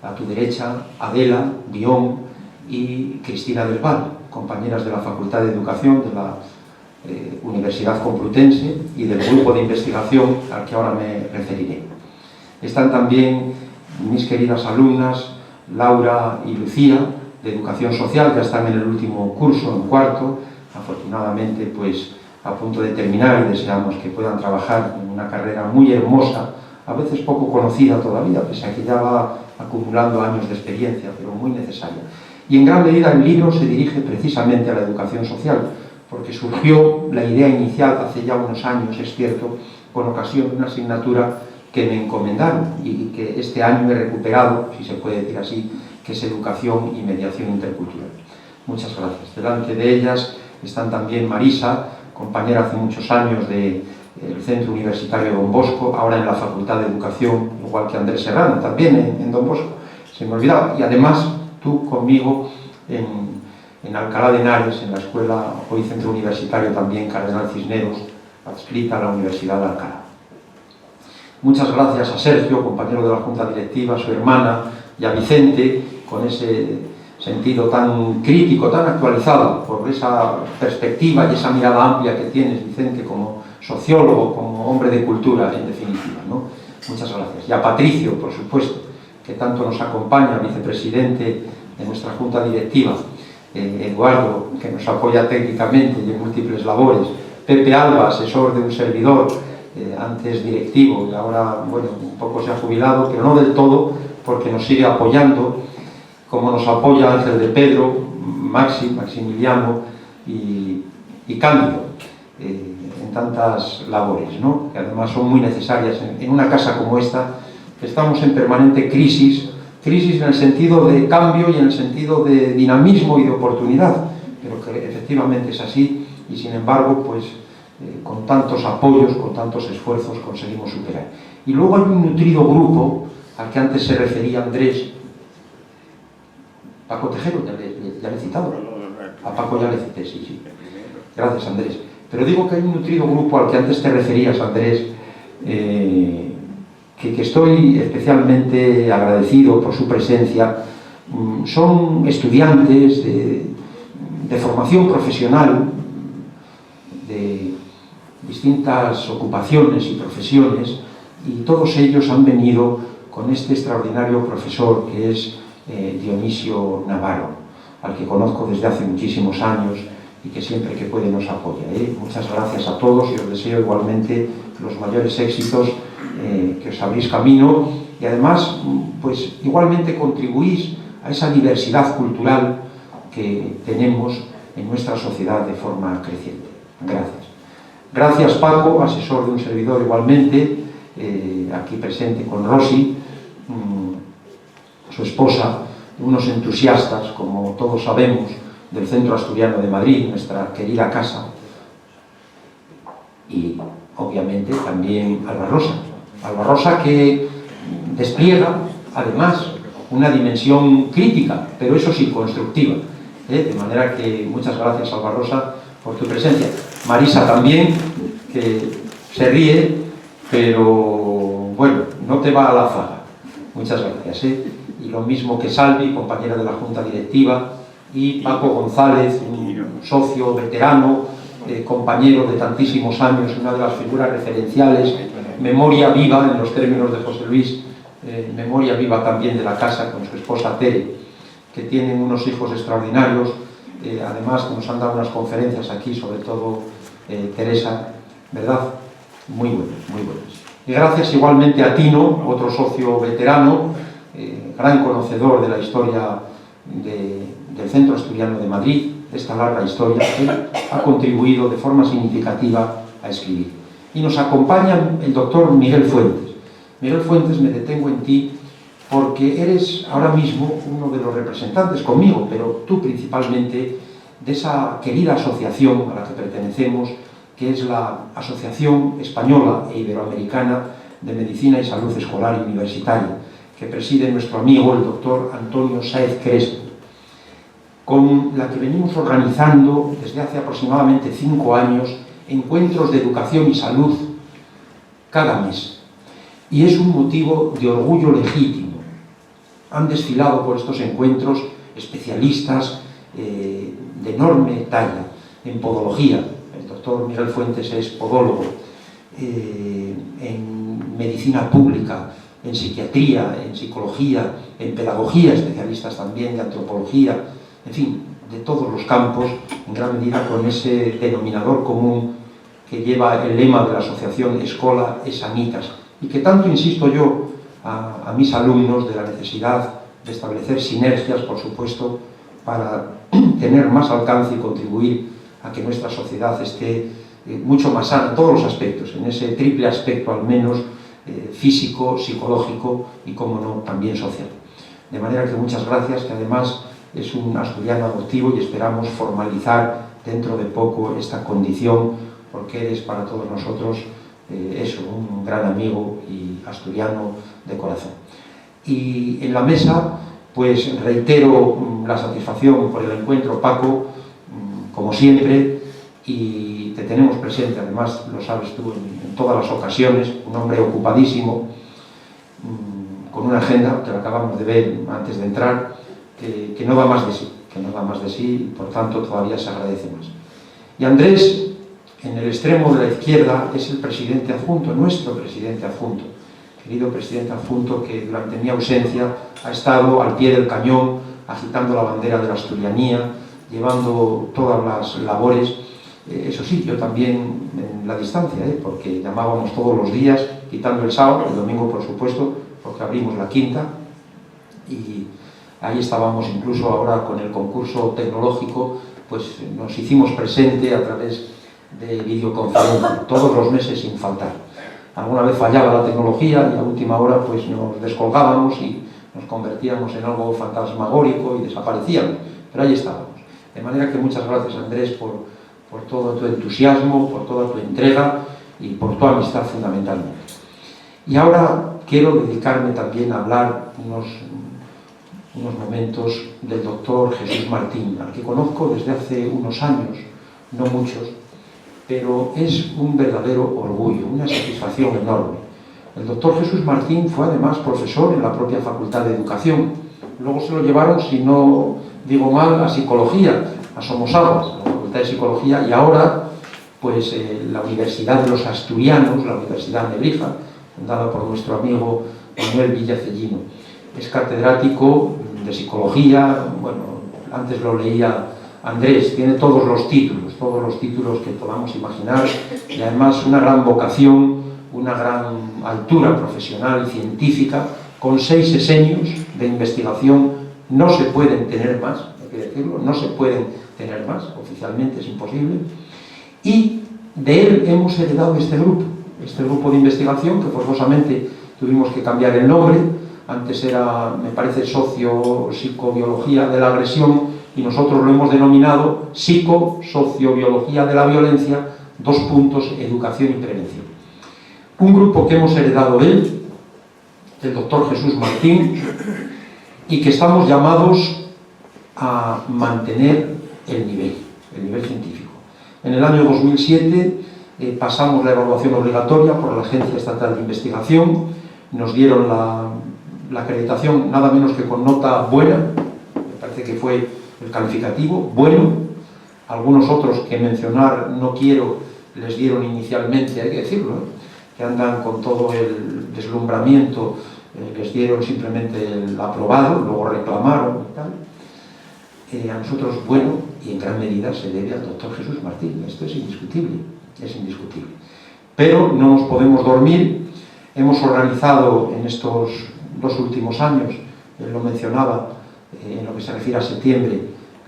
D: a tu derecha, Adela, Bión y Cristina del Val, compañeras de la Facultad de Educación de la Universidad Complutense y del grupo de investigación al que ahora me referiré. Están también mis queridas alumnas Laura y Lucía, de Educación Social, ya están en el último curso, en cuarto, afortunadamente pues a punto de terminar, y deseamos que puedan trabajar en una carrera muy hermosa, a veces poco conocida todavía, pese a que ya va acumulando años de experiencia, pero muy necesaria. Y en gran medida el libro se dirige precisamente a la educación social, porque surgió la idea inicial hace ya unos años, es cierto, con ocasión de una asignatura que me encomendaron y que este año he recuperado, si se puede decir así, que es Educación y Mediación Intercultural. Muchas gracias. Delante de ellas están también Marisa, compañera hace muchos años del Centro Universitario Don Bosco, ahora en la Facultad de Educación, igual que Andrés Serrano, también en Don Bosco, se me olvidaba. Y además tú conmigo en Alcalá de Henares, en la escuela, hoy Centro Universitario también, Cardenal Cisneros, adscrita a la Universidad de Alcalá. Muchas gracias a Sergio, compañero de la Junta Directiva, a su hermana, y a Vicente, con ese sentido tan crítico, tan actualizado, por esa perspectiva y esa mirada amplia que tienes, Vicente, como sociólogo, como hombre de cultura, en definitiva, ¿no? Muchas gracias. Y a Patricio, por supuesto, que tanto nos acompaña, vicepresidente de nuestra Junta Directiva, Eduardo, que nos apoya técnicamente y en múltiples labores, Pepe Alba, asesor de un servidor, antes directivo y ahora, bueno, un poco se ha jubilado, pero no del todo, porque nos sigue apoyando, como nos apoya Ángel de Pedro, Maximiliano y Cándido, en tantas labores, ¿no? Que además son muy necesarias en una casa como esta, que estamos en permanente crisis en el sentido de cambio y en el sentido de dinamismo y de oportunidad, pero que efectivamente es así, y sin embargo, pues con tantos apoyos, con tantos esfuerzos conseguimos superar. Y luego hay un nutrido grupo al que antes se refería Andrés, Paco Tejero, ya le he citado, a Paco ya le cité, sí. Gracias, Andrés. Pero digo que hay un nutrido grupo al que antes te referías, Andrés, que estoy especialmente agradecido por su presencia. Son estudiantes de formación profesional, de distintas ocupaciones y profesiones, y todos ellos han venido con este extraordinario profesor que es Dionisio Navarro, al que conozco desde hace muchísimos años y que siempre que puede nos apoya. Muchas gracias a todos y os deseo igualmente los mayores éxitos, que os abrís camino y además pues igualmente contribuís a esa diversidad cultural que tenemos en nuestra sociedad de forma creciente. Gracias. Gracias, Paco, asesor de un servidor igualmente, aquí presente con Rosy, su esposa, unos entusiastas, como todos sabemos, del Centro Asturiano de Madrid, nuestra querida casa, y obviamente también Alba Rosa, que despliega además una dimensión crítica, pero eso sí, constructiva, de manera que muchas gracias, Alba Rosa, por tu presencia. Marisa también, que se ríe, pero bueno, no te va a la zaga. Muchas gracias. Y lo mismo que Salvi, compañera de la Junta Directiva, y Paco González, un socio veterano, compañero de tantísimos años, una de las figuras referenciales, memoria viva en los términos de José Luis, memoria viva también de la casa con su esposa Tere, que tienen unos hijos extraordinarios, además que nos han dado unas conferencias aquí, sobre todo Teresa, ¿verdad? Muy buenas. Y gracias igualmente a Tino, otro socio veterano, gran conocedor de la historia del Centro Asturiano de Madrid, de esta larga historia, que ha contribuido de forma significativa a escribir. Y nos acompaña el doctor Miguel Fuentes. Miguel Fuentes, me detengo en ti porque eres ahora mismo uno de los representantes conmigo, pero tú principalmente, de esa querida asociación a la que pertenecemos, que es la Asociación Española e Iberoamericana de Medicina y Salud Escolar y Universitaria, que preside nuestro amigo el doctor Antonio Sáez Crespo, con la que venimos organizando desde hace aproximadamente 5 años encuentros de educación y salud cada mes. Y es un motivo de orgullo legítimo. Han desfilado por estos encuentros especialistas de enorme talla en podología. El doctor Miguel Fuentes es podólogo, en medicina pública, en psiquiatría, en psicología, en pedagogía, especialistas también de antropología, en fin, de todos los campos, en gran medida con ese denominador común que lleva el lema de la asociación Escola e Sanitas, y que tanto insisto yo a mis alumnos de la necesidad de establecer sinergias, por supuesto, para tener más alcance y contribuir a que nuestra sociedad esté mucho más sana en todos los aspectos, en ese triple aspecto al menos, físico, psicológico y, como no, también social. De manera que muchas gracias, que además es un asturiano adoptivo y esperamos formalizar dentro de poco esta condición, porque eres para todos nosotros un gran amigo y asturiano de corazón. Y en la mesa, pues reitero la satisfacción por el encuentro, Paco, como siempre, y te tenemos presente, además lo sabes tú, en todas las ocasiones, un hombre ocupadísimo, con una agenda que la acabamos de ver antes de entrar, que no da más de sí, y por tanto todavía se agradece más. Y Andrés, en el extremo de la izquierda, es el presidente adjunto, nuestro presidente adjunto, querido presidente adjunto, que durante mi ausencia ha estado al pie del cañón, agitando la bandera de la asturianía, llevando todas las labores. Eso sí, yo también en la distancia, porque llamábamos todos los días, quitando el sábado, el domingo por supuesto, porque abrimos la quinta, y ahí estábamos incluso ahora con el concurso tecnológico, pues nos hicimos presente a través de videoconferencia, todos los meses sin faltar. Alguna vez fallaba la tecnología y a última hora pues nos descolgábamos y nos convertíamos en algo fantasmagórico y desaparecíamos, pero ahí estábamos. De manera que muchas gracias, Andrés, por todo tu entusiasmo, por toda tu entrega y por tu amistad fundamentalmente. Y ahora quiero dedicarme también a hablar unos momentos del doctor Jesús Martín, al que conozco desde hace unos años, no muchos, pero es un verdadero orgullo, una satisfacción enorme. El doctor Jesús Martín fue además profesor en la propia Facultad de Educación. Luego se lo llevaron, si no digo mal, a Psicología, a Somosaguas, a la Facultad de Psicología, y ahora, pues la Universidad de los Asturianos, la Universidad Nebrija, fundada por nuestro amigo Manuel Villacellino. Es catedrático de Psicología, bueno, antes lo leía Andrés, tiene todos los títulos que podamos imaginar, y además una gran vocación, una gran altura profesional y científica, con 6 sesenios de investigación. No se pueden tener más, hay que decirlo, no se pueden tener más, oficialmente es imposible, y de él hemos heredado este grupo de investigación, que forzosamente tuvimos que cambiar el nombre. Antes era, me parece, Psicobiología de la agresión, y nosotros lo hemos denominado Sociobiología de la violencia, educación y prevención. Un grupo que hemos heredado de él, del doctor Jesús Martín, y que estamos llamados a mantener el nivel científico. En el año 2007 pasamos la evaluación obligatoria por la Agencia Estatal de Investigación, nos dieron la acreditación nada menos que con nota buena, me parece que fue el calificativo, bueno. Algunos otros que mencionar no quiero, les dieron inicialmente, hay que decirlo, que andan con todo el deslumbramiento, les dieron simplemente el aprobado, luego reclamaron y tal. A nosotros, bueno, y en gran medida se debe al doctor Jesús Martín, esto es indiscutible, Pero no nos podemos dormir. Hemos organizado en estos 2 últimos años, él lo mencionaba, en lo que se refiere a septiembre,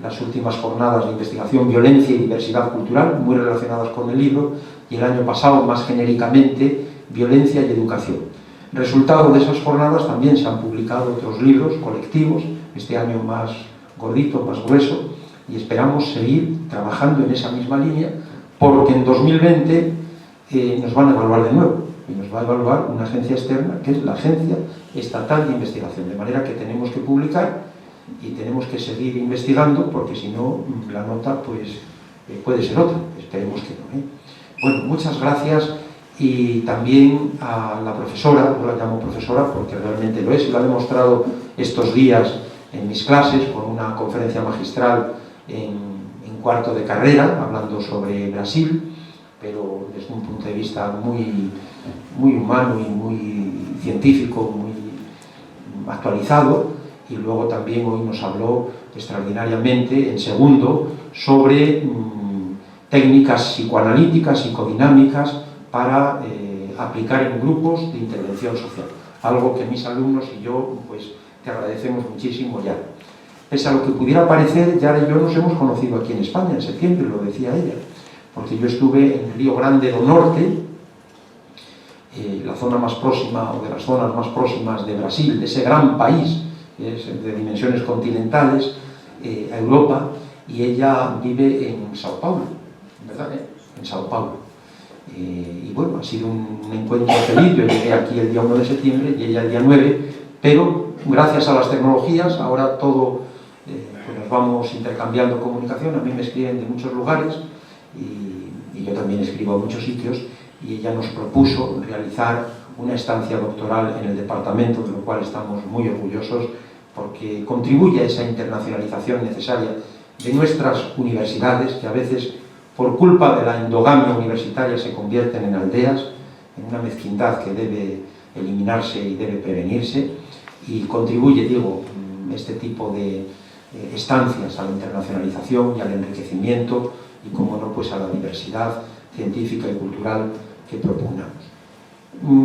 D: las últimas jornadas de investigación, violencia y diversidad cultural, muy relacionadas con el libro, y el año pasado, más genéricamente, violencia y educación. Resultado de esas jornadas también se han publicado otros libros colectivos, este año más gordito, más grueso, y esperamos seguir trabajando en esa misma línea, porque en 2020 nos van a evaluar de nuevo, y nos va a evaluar una agencia externa, que es la Agencia Estatal de Investigación, de manera que tenemos que publicar y tenemos que seguir investigando, porque si no, la nota pues puede ser otra, esperemos que no. Bueno, muchas gracias, y también a la profesora, yo la llamo profesora porque realmente lo es, y lo ha demostrado estos días en mis clases con una conferencia magistral en cuarto de carrera, hablando sobre Brasil, pero desde un punto de vista muy humano y muy científico, muy actualizado, y luego también hoy nos habló extraordinariamente, en segundo, sobre técnicas psicoanalíticas, psicodinámicas, para aplicar en grupos de intervención social. Algo que mis alumnos y yo pues, te agradecemos muchísimo ya. Pese a lo que pudiera parecer, Yara y yo nos hemos conocido aquí en España, en septiembre, lo decía ella, porque yo estuve en Río Grande do Norte, la zona más próxima, o de las zonas más próximas de Brasil, de ese gran país, de dimensiones continentales, a Europa, y ella vive en Sao Paulo, ¿verdad? En Sao Paulo. Y bueno, ha sido un encuentro feliz. Yo llegué aquí el día 1 de septiembre y ella el día 9, pero gracias a las tecnologías, ahora todo, pues nos vamos intercambiando comunicación. A mí me escriben de muchos lugares y yo también escribo a muchos sitios, y ella nos propuso realizar una estancia doctoral en el departamento, de lo cual estamos muy orgullosos, porque contribuye a esa internacionalización necesaria de nuestras universidades, que a veces, por culpa de la endogamia universitaria, se convierten en aldeas, en una mezquindad que debe eliminarse y debe prevenirse, y contribuye, digo, este tipo de estancias a la internacionalización y al enriquecimiento, y, como no, pues a la diversidad científica y cultural que propugnamos.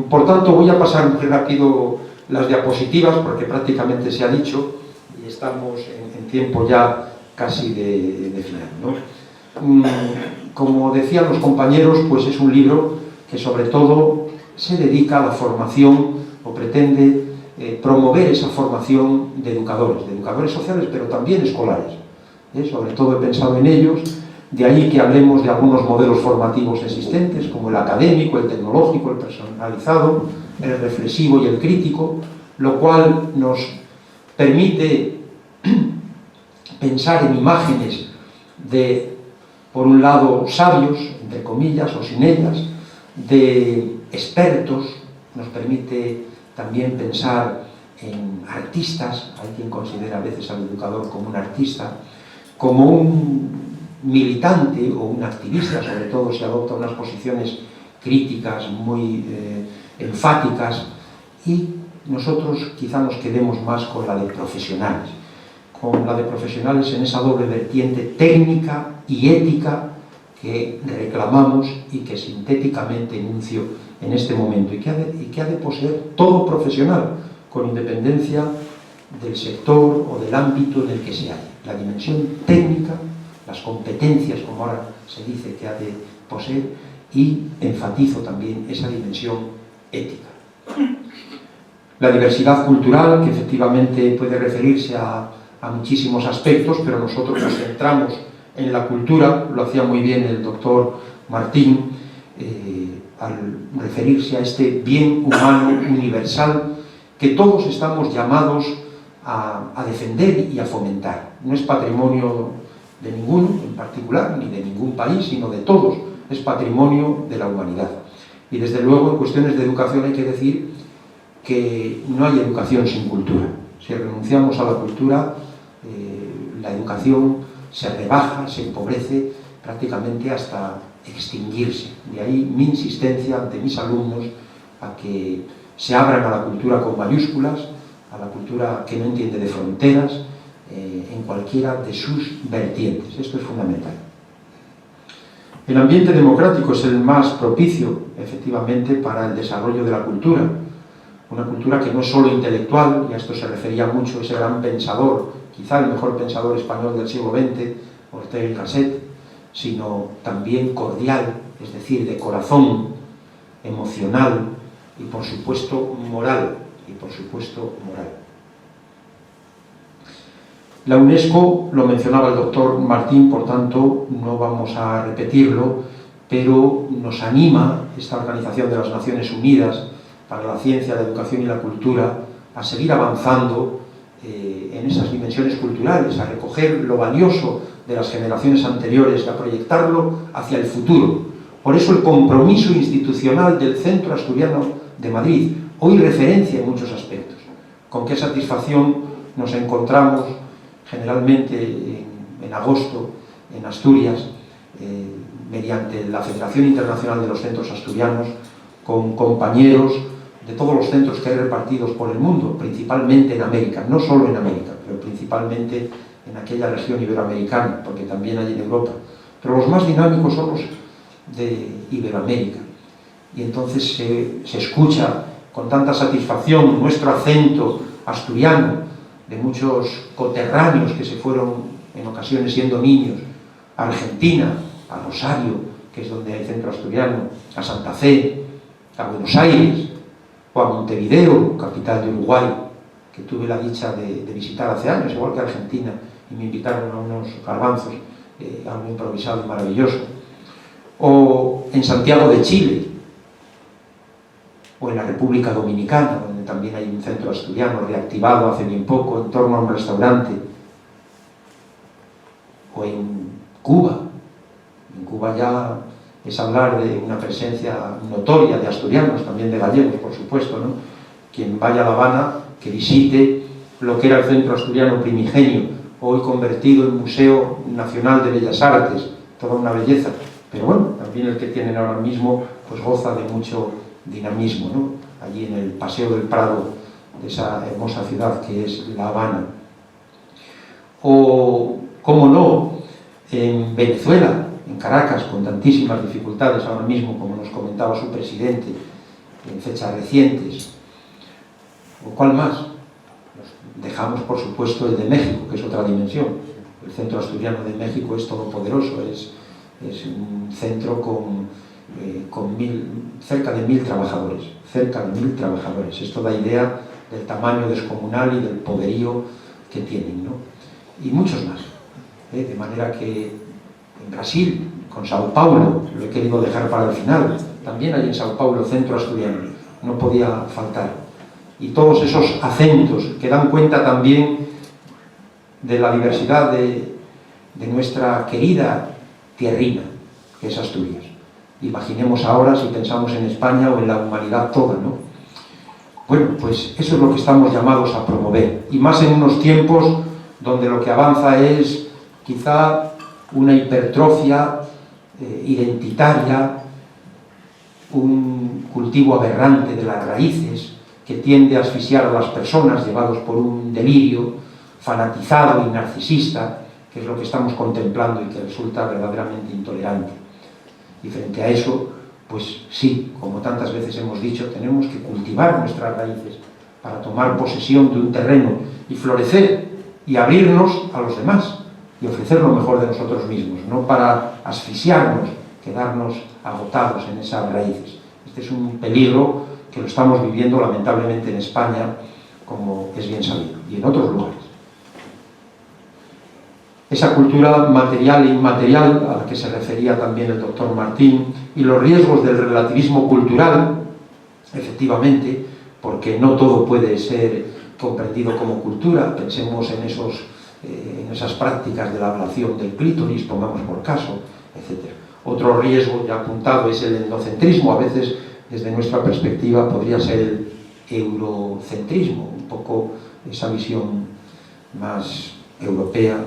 D: Por tanto, voy a pasar muy rápido las diapositivas, porque prácticamente se ha dicho, y estamos en tiempo ya casi de final, ¿no? Como decían los compañeros, pues es un libro que sobre todo se dedica a la formación, o pretende promover esa formación de educadores sociales, pero también escolares. Sobre todo he pensado en ellos, de ahí que hablemos de algunos modelos formativos existentes, como el académico, el tecnológico, el personalizado, el reflexivo y el crítico, lo cual nos permite pensar en imágenes de, por un lado, sabios, entre comillas, o sin ellas, de expertos, nos permite también pensar en artistas. Hay quien considera a veces al educador como un artista, como un militante o un activista, sobre todo si adopta unas posiciones críticas muy enfáticas, y nosotros quizá nos quedemos más con la de profesionales, en esa doble vertiente técnica y ética que reclamamos y que sintéticamente enuncio en este momento, y que ha de poseer todo profesional, con independencia del sector o del ámbito en el que se halle. La dimensión técnica, las competencias, como ahora se dice, que ha de poseer, y enfatizo también esa dimensión ética. La diversidad cultural, que efectivamente puede referirse a muchísimos aspectos, pero nosotros nos centramos en la cultura. Lo hacía muy bien el doctor Martín, al referirse a este bien humano universal que todos estamos llamados a defender y a fomentar. No es patrimonio de ninguno en particular, ni de ningún país, sino de todos. Es patrimonio de la humanidad. Y desde luego, en cuestiones de educación hay que decir que no hay educación sin cultura. Si renunciamos a la cultura, la educación se rebaja, se empobrece prácticamente hasta extinguirse. De ahí mi insistencia ante mis alumnos a que se abran a la cultura con mayúsculas, a la cultura que no entiende de fronteras, en cualquiera de sus vertientes. Esto es fundamental. El ambiente democrático es el más propicio, efectivamente, para el desarrollo de la cultura. Una cultura que no es solo intelectual, y a esto se refería mucho ese gran pensador, quizá el mejor pensador español del siglo XX, Ortega y Gasset, sino también cordial, es decir, de corazón, emocional y, por supuesto, moral. La UNESCO, lo mencionaba el doctor Martín, por tanto no vamos a repetirlo, pero nos anima esta Organización de las Naciones Unidas para la Ciencia, la Educación y la Cultura a seguir avanzando en esas dimensiones culturales, a recoger lo valioso de las generaciones anteriores y a proyectarlo hacia el futuro. Por eso el compromiso institucional del Centro Asturiano de Madrid, hoy referencia en muchos aspectos. Con qué satisfacción nos encontramos generalmente en agosto en Asturias, mediante la Federación Internacional de los Centros Asturianos, con compañeros de todos los centros que hay repartidos por el mundo, principalmente en América, no solo en América, pero principalmente en aquella región iberoamericana, porque también hay en Europa. Pero los más dinámicos son los de Iberoamérica. Y entonces se escucha con tanta satisfacción nuestro acento asturiano de muchos coterráneos que se fueron en ocasiones siendo niños a Argentina, a Rosario, que es donde hay centro asturiano, a Santa Fe, a Buenos Aires o a Montevideo, capital de Uruguay, que tuve la dicha de visitar hace años, igual que Argentina, y me invitaron a unos garbanzos, algo improvisado y maravilloso, o en Santiago de Chile, o en la República Dominicana, donde también hay un centro asturiano reactivado hace bien poco en torno a un restaurante, o en Cuba. En Cuba ya es hablar de una presencia notoria de asturianos, también de gallegos, por supuesto, ¿no? Quien vaya a La Habana, que visite lo que era el Centro Asturiano Primigenio, hoy convertido en Museo Nacional de Bellas Artes, toda una belleza. Pero bueno, también el que tienen ahora mismo pues goza de mucho dinamismo, ¿no? Allí en el Paseo del Prado de esa hermosa ciudad que es La Habana. O, cómo no, en Venezuela, en Caracas, con tantísimas dificultades ahora mismo, como nos comentaba su presidente, en fechas recientes. ¿O cuál más? Dejamos, por supuesto, el de México, que es otra dimensión. El Centro Asturiano de México es todopoderoso, es un centro con cerca de 1000 trabajadores. Cerca de 1000 trabajadores. Esto da idea del tamaño descomunal y del poderío que tienen, ¿no? Y muchos más. De manera que en Brasil, con Sao Paulo, lo he querido dejar para el final, también hay en Sao Paulo Centro Asturiano, no podía faltar. Y todos esos acentos que dan cuenta también de la diversidad de nuestra querida tierrina, que es Asturias. Imaginemos ahora si pensamos en España o en la humanidad toda, ¿no? Bueno, pues eso es lo que estamos llamados a promover, y más en unos tiempos donde lo que avanza es quizá una hipertrofia identitaria, un cultivo aberrante de las raíces que tiende a asfixiar a las personas llevados por un delirio fanatizado y narcisista, que es lo que estamos contemplando y que resulta verdaderamente intolerante. Y frente a eso, pues sí, como tantas veces hemos dicho, tenemos que cultivar nuestras raíces para tomar posesión de un terreno y florecer y abrirnos a los demás y ofrecer lo mejor de nosotros mismos, no para asfixiarnos, quedarnos agotados en esas raíces. Este es un peligro que lo estamos viviendo lamentablemente en España, como es bien sabido, y en otros lugares. Esa cultura material e inmaterial a la que se refería también el doctor Martín, y los riesgos del relativismo cultural, efectivamente, porque no todo puede ser comprendido como cultura. Pensemos en esas prácticas de la ablación del clítoris, pongamos por caso, etc. Otro riesgo ya apuntado es el etnocentrismo. A veces, desde nuestra perspectiva, podría ser el eurocentrismo, un poco esa visión más europea.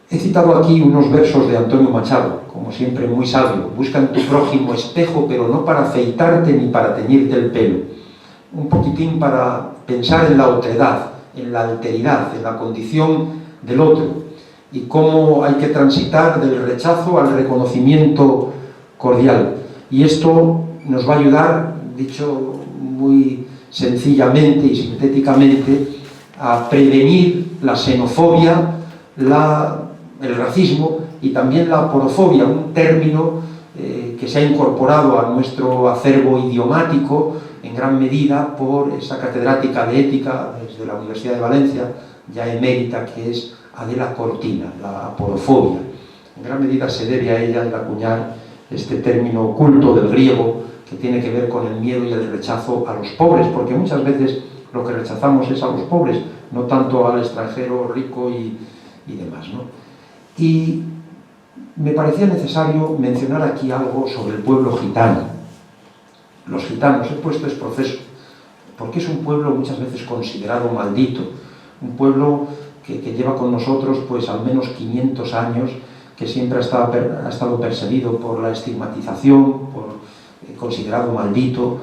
D: He citado aquí unos versos de Antonio Machado, como siempre muy sabio. Busca en tu prójimo espejo, pero no para afeitarte ni para teñirte el pelo. Un poquitín para pensar en la otredad, en la alteridad, en la condición del otro, y cómo hay que transitar del rechazo al reconocimiento cordial. Y esto nos va a ayudar, dicho muy sencillamente y sintéticamente, a prevenir la xenofobia, el racismo y también la aporofobia, un término que se ha incorporado a nuestro acervo idiomático en gran medida por esa catedrática de ética desde la Universidad de Valencia, ya emérita, que es Adela Cortina, la aporofobia. En gran medida se debe a ella el acuñar este término oculto del griego que tiene que ver con el miedo y el rechazo a los pobres, porque muchas veces lo que rechazamos es a los pobres, no tanto al extranjero rico y demás, ¿no? Y me parecía necesario mencionar aquí algo sobre el pueblo gitano. Los gitanos, he puesto este proceso, porque es un pueblo muchas veces considerado maldito, un pueblo que lleva con nosotros pues al menos 500 años, que siempre ha estado perseguido por la estigmatización, considerado maldito,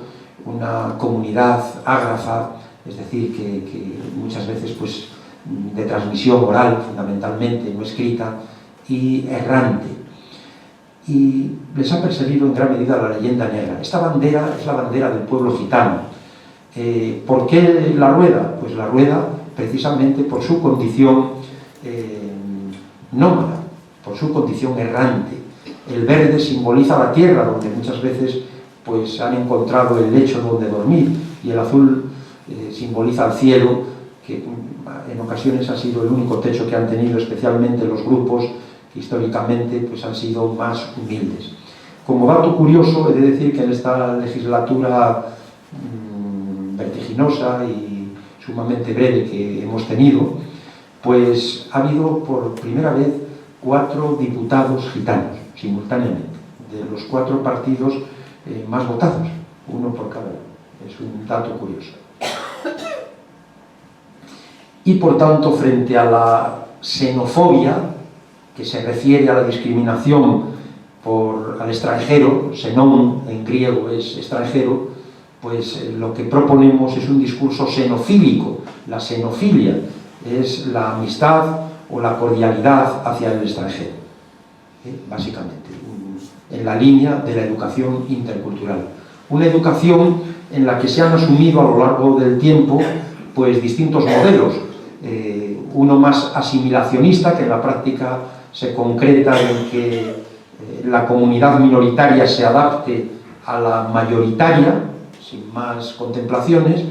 D: una comunidad ágrafa, es decir, que muchas veces pues de transmisión oral fundamentalmente, no escrita, y errante. Y les ha perseguido en gran medida la leyenda negra. Esta bandera es la bandera del pueblo gitano. ¿Por qué la rueda? Pues la rueda precisamente por su condición nómada, por su condición errante. El verde simboliza la tierra, donde muchas veces pues, han encontrado el lecho donde dormir, y el azul simboliza el cielo, que en ocasiones ha sido el único techo que han tenido, especialmente los grupos que históricamente pues, han sido más humildes. Como dato curioso, he de decir que en esta legislatura vertiginosa y sumamente breve que hemos tenido, pues ha habido por primera vez 4 diputados gitanos, simultáneamente, de los 4 partidos más votados, uno por cada uno. Es un dato curioso. Y por tanto, frente a la xenofobia, que se refiere a la discriminación al extranjero, xenón en griego es extranjero, pues lo que proponemos es un discurso xenofílico. La xenofilia es la amistad o la cordialidad hacia el extranjero, básicamente, en la línea de la educación intercultural. Una educación en la que se han asumido a lo largo del tiempo pues distintos modelos, uno más asimilacionista, que en la práctica se concreta en que la comunidad minoritaria se adapte a la mayoritaria, sin más contemplaciones,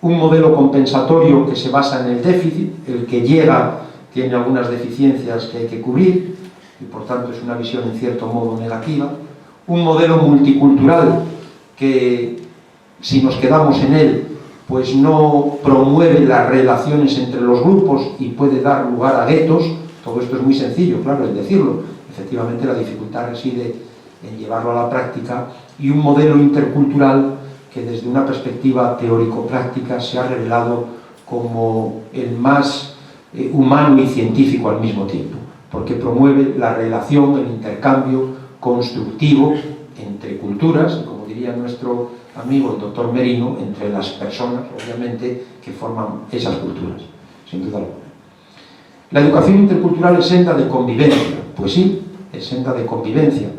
D: un modelo compensatorio que se basa en el déficit, el que llega tiene algunas deficiencias que hay que cubrir, y por tanto es una visión en cierto modo negativa, un modelo multicultural que, si nos quedamos en él, pues no promueve las relaciones entre los grupos y puede dar lugar a guetos. Todo esto es muy sencillo, claro, es decirlo. Efectivamente, la dificultad reside en llevarlo a la práctica, y un modelo intercultural que desde una perspectiva teórico-práctica se ha revelado como el más humano y científico al mismo tiempo, porque promueve la relación, el intercambio constructivo entre culturas, como diría nuestro amigo el doctor Merino, entre las personas, obviamente, que forman esas culturas, sin duda alguna. La educación intercultural es senda de convivencia, pues sí, es senda de convivencia,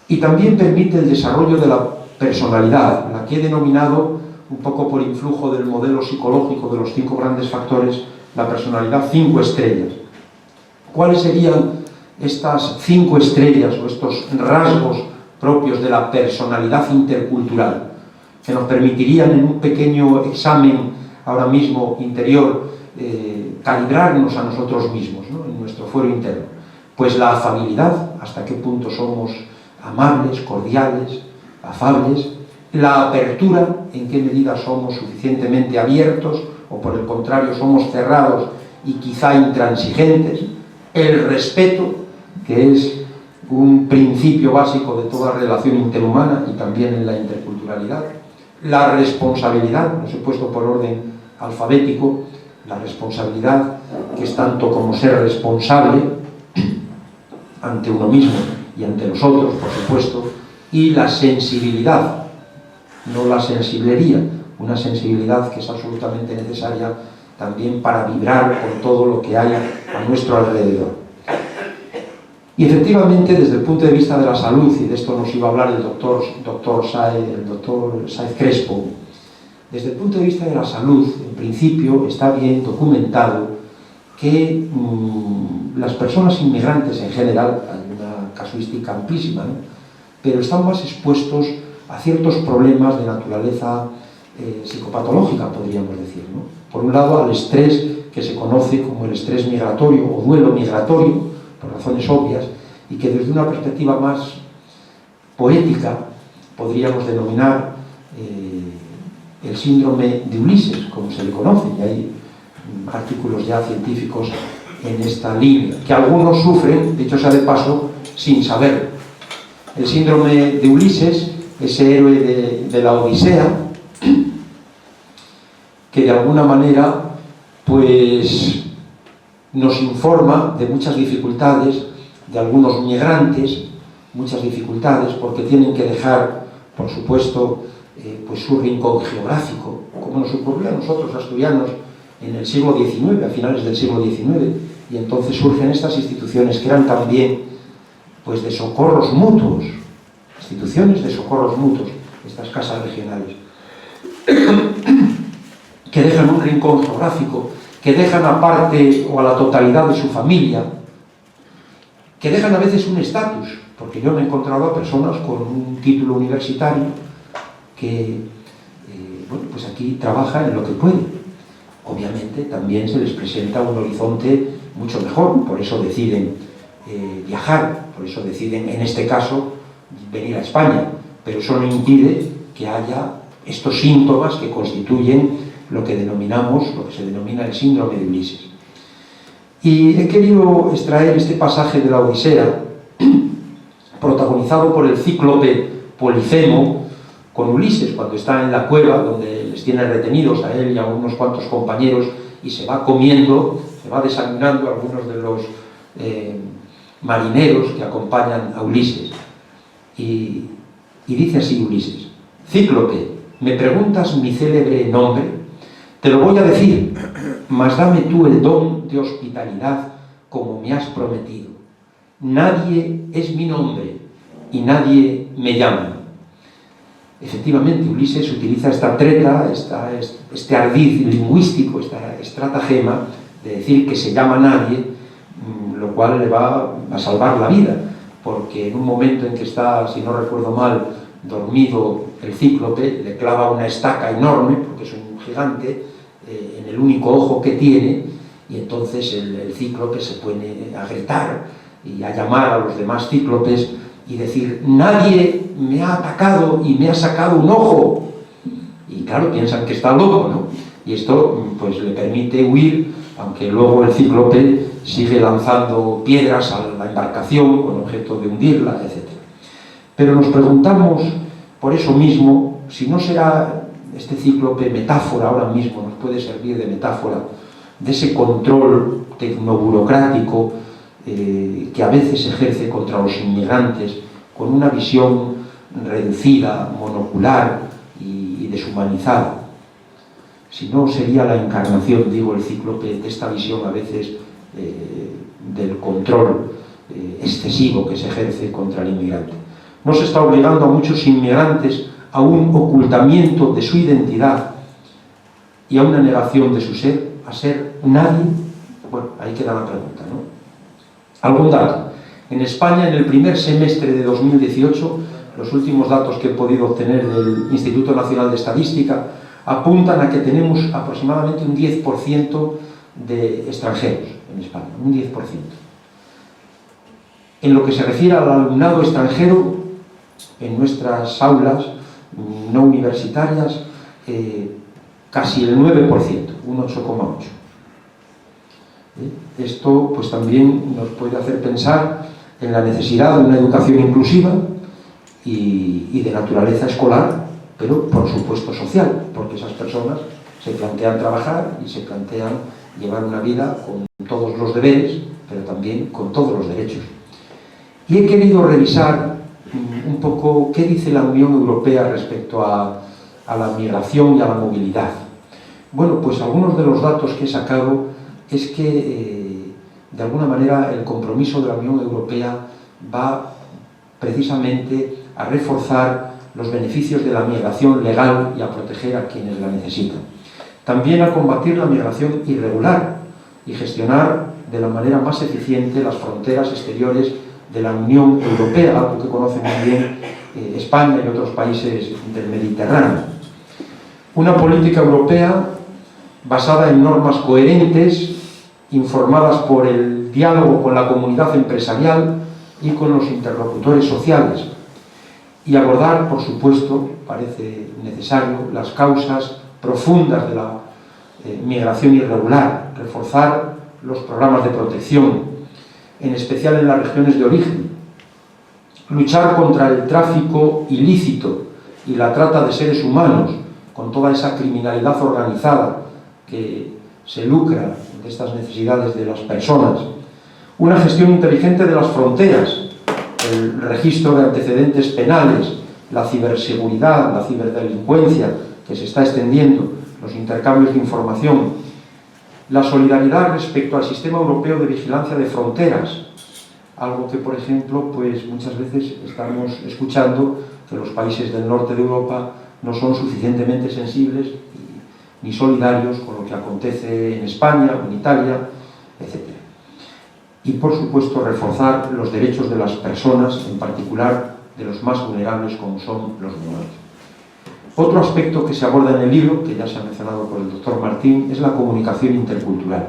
D: y también permite el desarrollo de la personalidad, la que he denominado, un poco por influjo del modelo psicológico de los 5 grandes factores, la personalidad 5 estrellas. ¿Cuáles serían estas 5 estrellas o estos rasgos propios de la personalidad intercultural, que nos permitirían en un pequeño examen ahora mismo interior calibrarnos a nosotros mismos, ¿no?, en nuestro fuero interno? Pues la afabilidad, hasta qué punto somos amables, cordiales, afables; la apertura, en qué medida somos suficientemente abiertos o por el contrario somos cerrados y quizá intransigentes; el respeto, que es un principio básico de toda relación interhumana y también en la interculturalidad; la responsabilidad, los he puesto por orden alfabético, la responsabilidad, que es tanto como ser responsable ante uno mismo y ante los otros, por supuesto; y la sensibilidad, no la sensiblería, una sensibilidad que es absolutamente necesaria también para vibrar con todo lo que hay a nuestro alrededor. Y efectivamente, desde el punto de vista de la salud, y de esto nos iba a hablar el doctor Sáez Crespo, desde el punto de vista de la salud, en principio está bien documentado que las personas inmigrantes en general, hay una casuística amplísima, ¿no?, pero están más expuestos a ciertos problemas de naturaleza psicopatológica, podríamos decir, ¿no? Por un lado, al estrés que se conoce como el estrés migratorio o duelo migratorio, por razones obvias, y que desde una perspectiva más poética podríamos denominar el síndrome de Ulises, como se le conoce, y hay artículos ya científicos en esta línea, que algunos sufren, dicho sea de paso, sin saberlo. El síndrome de Ulises, ese héroe de la Odisea, que de alguna manera pues nos informa de muchas dificultades, de algunos migrantes, muchas dificultades, porque tienen que dejar, por supuesto, pues su rincón geográfico, como nos ocurrió a nosotros, asturianos, en el siglo XIX, a finales del siglo XIX, y entonces surgen estas instituciones que eran también pues de socorros mutuos, instituciones de socorros mutuos, estas casas regionales, que dejan un rincón geográfico, que dejan aparte o a la totalidad de su familia, que dejan a veces un estatus, porque yo me he encontrado a personas con un título universitario que, bueno, pues aquí trabaja en lo que puede. Obviamente también se les presenta un horizonte mucho mejor, por eso deciden viajar, por eso deciden, en este caso, venir a España, pero eso no impide que haya estos síntomas que constituyen lo que denominamos, lo que se denomina el síndrome de Ulises. Y he querido extraer este pasaje de la Odisea, protagonizado por el cíclope Polifemo, con Ulises, cuando está en la cueva, donde les tiene retenidos a él y a unos cuantos compañeros, y se va comiendo, se va desangrando a algunos de los marineros que acompañan a Ulises. Y dice así Ulises: Cíclope, ¿me preguntas mi célebre nombre? Te lo voy a decir, mas dame tú el don de hospitalidad como me has prometido. Nadie es mi nombre y nadie me llama. Efectivamente, Ulises utiliza esta treta, este ardid lingüístico, esta estratagema de decir que se llama nadie, lo cual le va a salvar la vida, porque en un momento en que está, si no recuerdo mal, dormido el cíclope, le clava una estaca enorme, porque es un gigante, en el único ojo que tiene, y entonces el cíclope se pone a gritar y a llamar a los demás cíclopes y decir: nadie me ha atacado y me ha sacado un ojo. Y claro, piensan que está loco, ¿no? Y esto pues le permite huir, aunque luego el cíclope sigue lanzando piedras a la embarcación con objeto de hundirla, etc. Pero nos preguntamos, por eso mismo, si no será este cíclope metáfora, ahora mismo nos puede servir de metáfora, de ese control tecnoburocrático que a veces se ejerce contra los inmigrantes, con una visión reducida, monocular y deshumanizada. Si no, sería la encarnación, digo, el cíclope, de esta visión a veces del control excesivo que se ejerce contra el inmigrante. No se está obligando a muchos inmigrantes a un ocultamiento de su identidad y a una negación de su ser, a ser nadie. Bueno, ahí queda la pregunta, ¿no? Algún dato. En España, en el primer semestre de 2018, los últimos datos que he podido obtener del Instituto Nacional de Estadística apuntan a que tenemos aproximadamente un 10% de extranjeros en España, un 10%. En lo que se refiere al alumnado extranjero, en nuestras aulas no universitarias, casi el 9%, un 8,8%. Esto pues también nos puede hacer pensar en la necesidad de una educación inclusiva y de naturaleza escolar, pero por supuesto social, porque esas personas se plantean trabajar y se plantean llevar una vida con todos los deberes, pero también con todos los derechos. Y he querido revisar un poco qué dice la Unión Europea respecto a la migración y a la movilidad. Bueno, pues algunos de los datos que he sacado es que, de alguna manera, el compromiso de la Unión Europea va precisamente a reforzar los beneficios de la migración legal y a proteger a quienes la necesitan. También a combatir la migración irregular y gestionar de la manera más eficiente las fronteras exteriores de la Unión Europea, algo que conoce muy bien España y otros países del Mediterráneo. Una política europea basada en normas coherentes, informadas por el diálogo con la comunidad empresarial y con los interlocutores sociales, y abordar, por supuesto, parece necesario, las causas profundas de la migración irregular, reforzar los programas de protección, en especial en las regiones de origen, luchar contra el tráfico ilícito y la trata de seres humanos, con toda esa criminalidad organizada que se lucra de estas necesidades de las personas, una gestión inteligente de las fronteras, el registro de antecedentes penales, la ciberseguridad, la ciberdelincuencia que se está extendiendo, los intercambios de información, la solidaridad respecto al sistema europeo de vigilancia de fronteras, algo que, por ejemplo, pues muchas veces estamos escuchando que los países del norte de Europa no son suficientemente sensibles ni solidarios con lo que acontece en España, en Italia, etc. Y, por supuesto, reforzar los derechos de las personas, en particular de los más vulnerables, como son los menores. Otro aspecto que se aborda en el libro, que ya se ha mencionado por el doctor Martín, es la comunicación intercultural.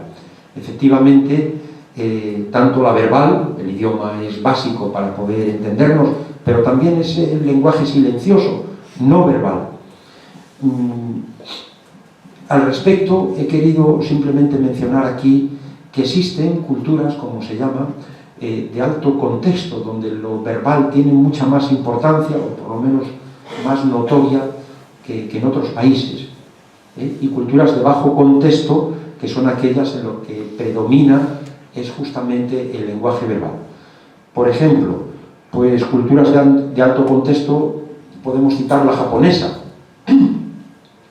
D: Efectivamente, tanto la verbal, el idioma es básico para poder entendernos, pero también es el lenguaje silencioso, no verbal. Al respecto, he querido simplemente mencionar aquí que existen culturas, como se llama, de alto contexto, donde lo verbal tiene mucha más importancia, o por lo menos más notoria, que en otros países. Y culturas de bajo contexto, que son aquellas en lo que predomina es justamente el lenguaje verbal. Por ejemplo, pues culturas de alto contexto, podemos citar la japonesa,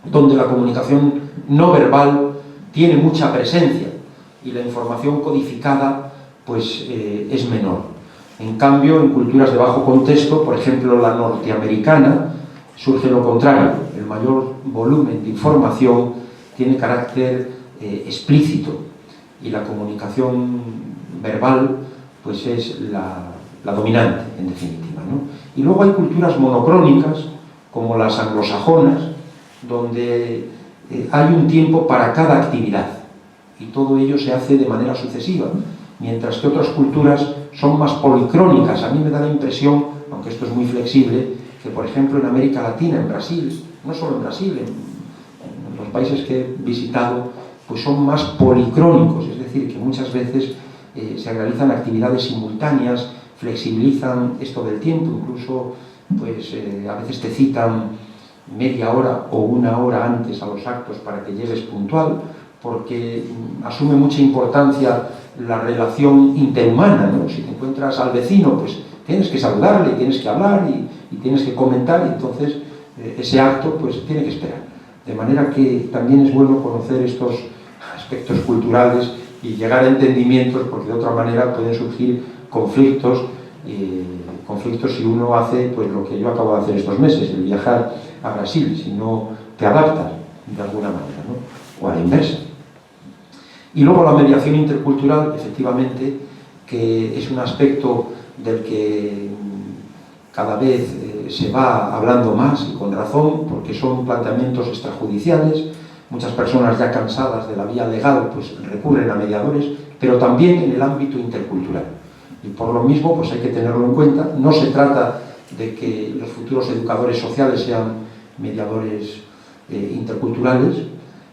D: donde la comunicación no verbal tiene mucha presencia y la información codificada pues es menor. En cambio, en culturas de bajo contexto, por ejemplo la norteamericana, surge lo contrario. El mayor volumen de información tiene carácter explícito y la comunicación verbal pues es la dominante, en definitiva, ¿no? Y luego hay culturas monocrónicas, como las anglosajonas, donde hay un tiempo para cada actividad y todo ello se hace de manera sucesiva, mientras que otras culturas son más policrónicas. A mí me da la impresión, aunque esto es muy flexible, que por ejemplo en América Latina, en Brasil, no solo en Brasil, en los países que he visitado, pues son más policrónicos, es decir, que muchas veces se realizan actividades simultáneas, flexibilizan esto del tiempo, incluso pues a veces te citan media hora o una hora antes a los actos para que llegues puntual, porque asume mucha importancia la relación interhumana, ¿no? Si te encuentras al vecino, pues tienes que saludarle, tienes que hablar y tienes que comentar, y entonces ese acto pues tiene que esperar. De manera que también es bueno conocer estos aspectos culturales y llegar a entendimientos, porque de otra manera pueden surgir conflictos si uno hace pues lo que yo acabo de hacer estos meses, el viajar a Brasil, si no te adaptas de alguna manera, ¿no? O a la inversa. Y luego la mediación intercultural, efectivamente, que es un aspecto del que cada vez se va hablando más, y con razón, porque son planteamientos extrajudiciales. Muchas personas ya cansadas de la vía legal pues recurren a mediadores, pero también en el ámbito intercultural. Y por lo mismo pues hay que tenerlo en cuenta. No se trata de que los futuros educadores sociales sean mediadores interculturales,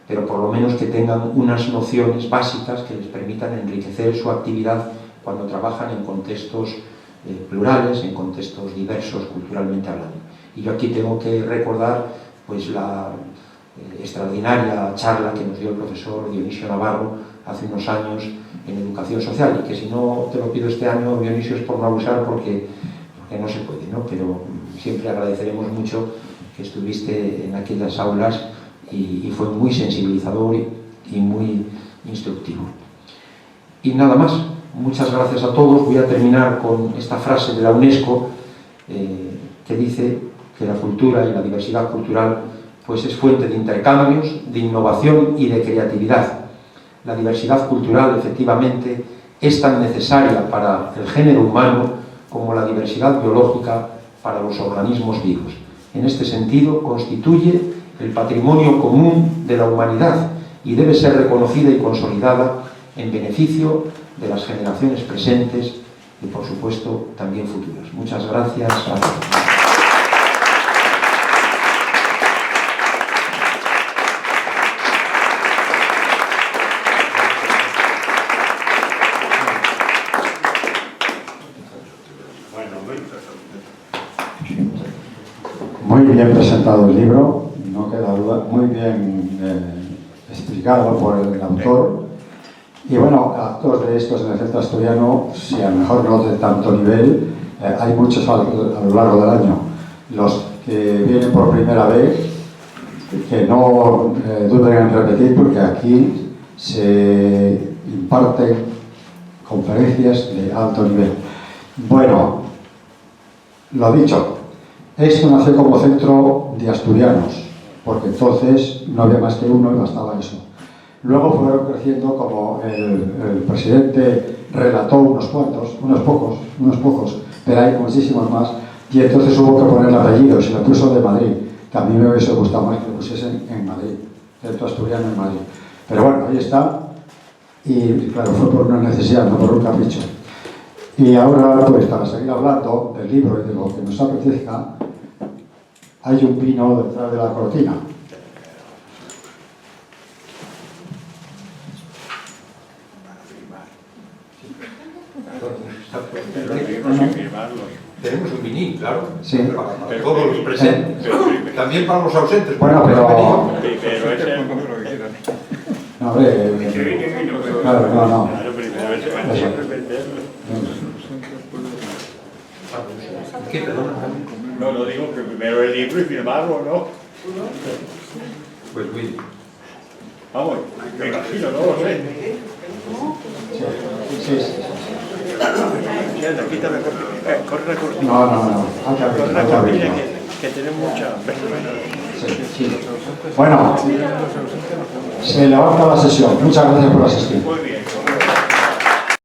D: pero por lo menos que tengan unas nociones básicas que les permitan enriquecer su actividad cuando trabajan en contextos plurales, en contextos diversos culturalmente hablando. Y yo aquí tengo que recordar pues la extraordinaria charla que nos dio el profesor Dionisio Navarro hace unos años en Educación Social, y que si no te lo pido este año, Dionisio, es por no abusar, porque no se puede, ¿no? Pero siempre agradeceremos mucho que estuviste en aquellas aulas y fue muy sensibilizador y muy instructivo. Y nada más, muchas gracias a todos. Voy a terminar con esta frase de la UNESCO que dice que la cultura y la diversidad cultural pues es fuente de intercambios, de innovación y de creatividad. La diversidad cultural, efectivamente, es tan necesaria para el género humano como la diversidad biológica para los organismos vivos. En este sentido, constituye el patrimonio común de la humanidad y debe ser reconocida y consolidada en beneficio de las generaciones presentes y, por supuesto, también futuras. Muchas gracias a todos.
A: bien presentado el libro, no queda duda, muy bien explicado por el autor. Y bueno, actos de estos en el centro asturiano, si a lo mejor no de tanto nivel, hay muchos a lo largo del año. Los que vienen por primera vez, que no duden en repetir, porque aquí se imparten conferencias de alto nivel. Bueno, lo dicho, esto nació como centro de asturianos, porque entonces no había más que uno y bastaba eso. Luego fueron creciendo, como el presidente relató unos pocos, pero hay muchísimos más, y entonces hubo que poner apellidos y lo puso de Madrid, que a mí me hubiese gustado más que lo pusiesen en Madrid, centro asturiano en Madrid. Pero bueno, ahí está, y claro, fue por una necesidad, no por un capricho. Y ahora, pues para seguir hablando del libro y de lo que nos apetezca, hay un vino detrás de la cortina.
D: Tenemos un vinín, claro.
A: Sí.
D: Para todos los presentes. También para los ausentes.
A: Bueno, pero... No, hombre... Claro, no. Eso.
D: ¿Qué, perdón?
G: No, no digo que primero el libro y firmarlo, ¿no?
D: Pues bien.
G: Vamos, me imagino, no lo sé.
A: Sí.
G: Quítame, corre la cortina.
A: No.
G: Corre la cortina que tenemos mucha.
A: Sí. Bueno, se levanta la sesión. Muchas gracias por asistir.
G: Muy bien.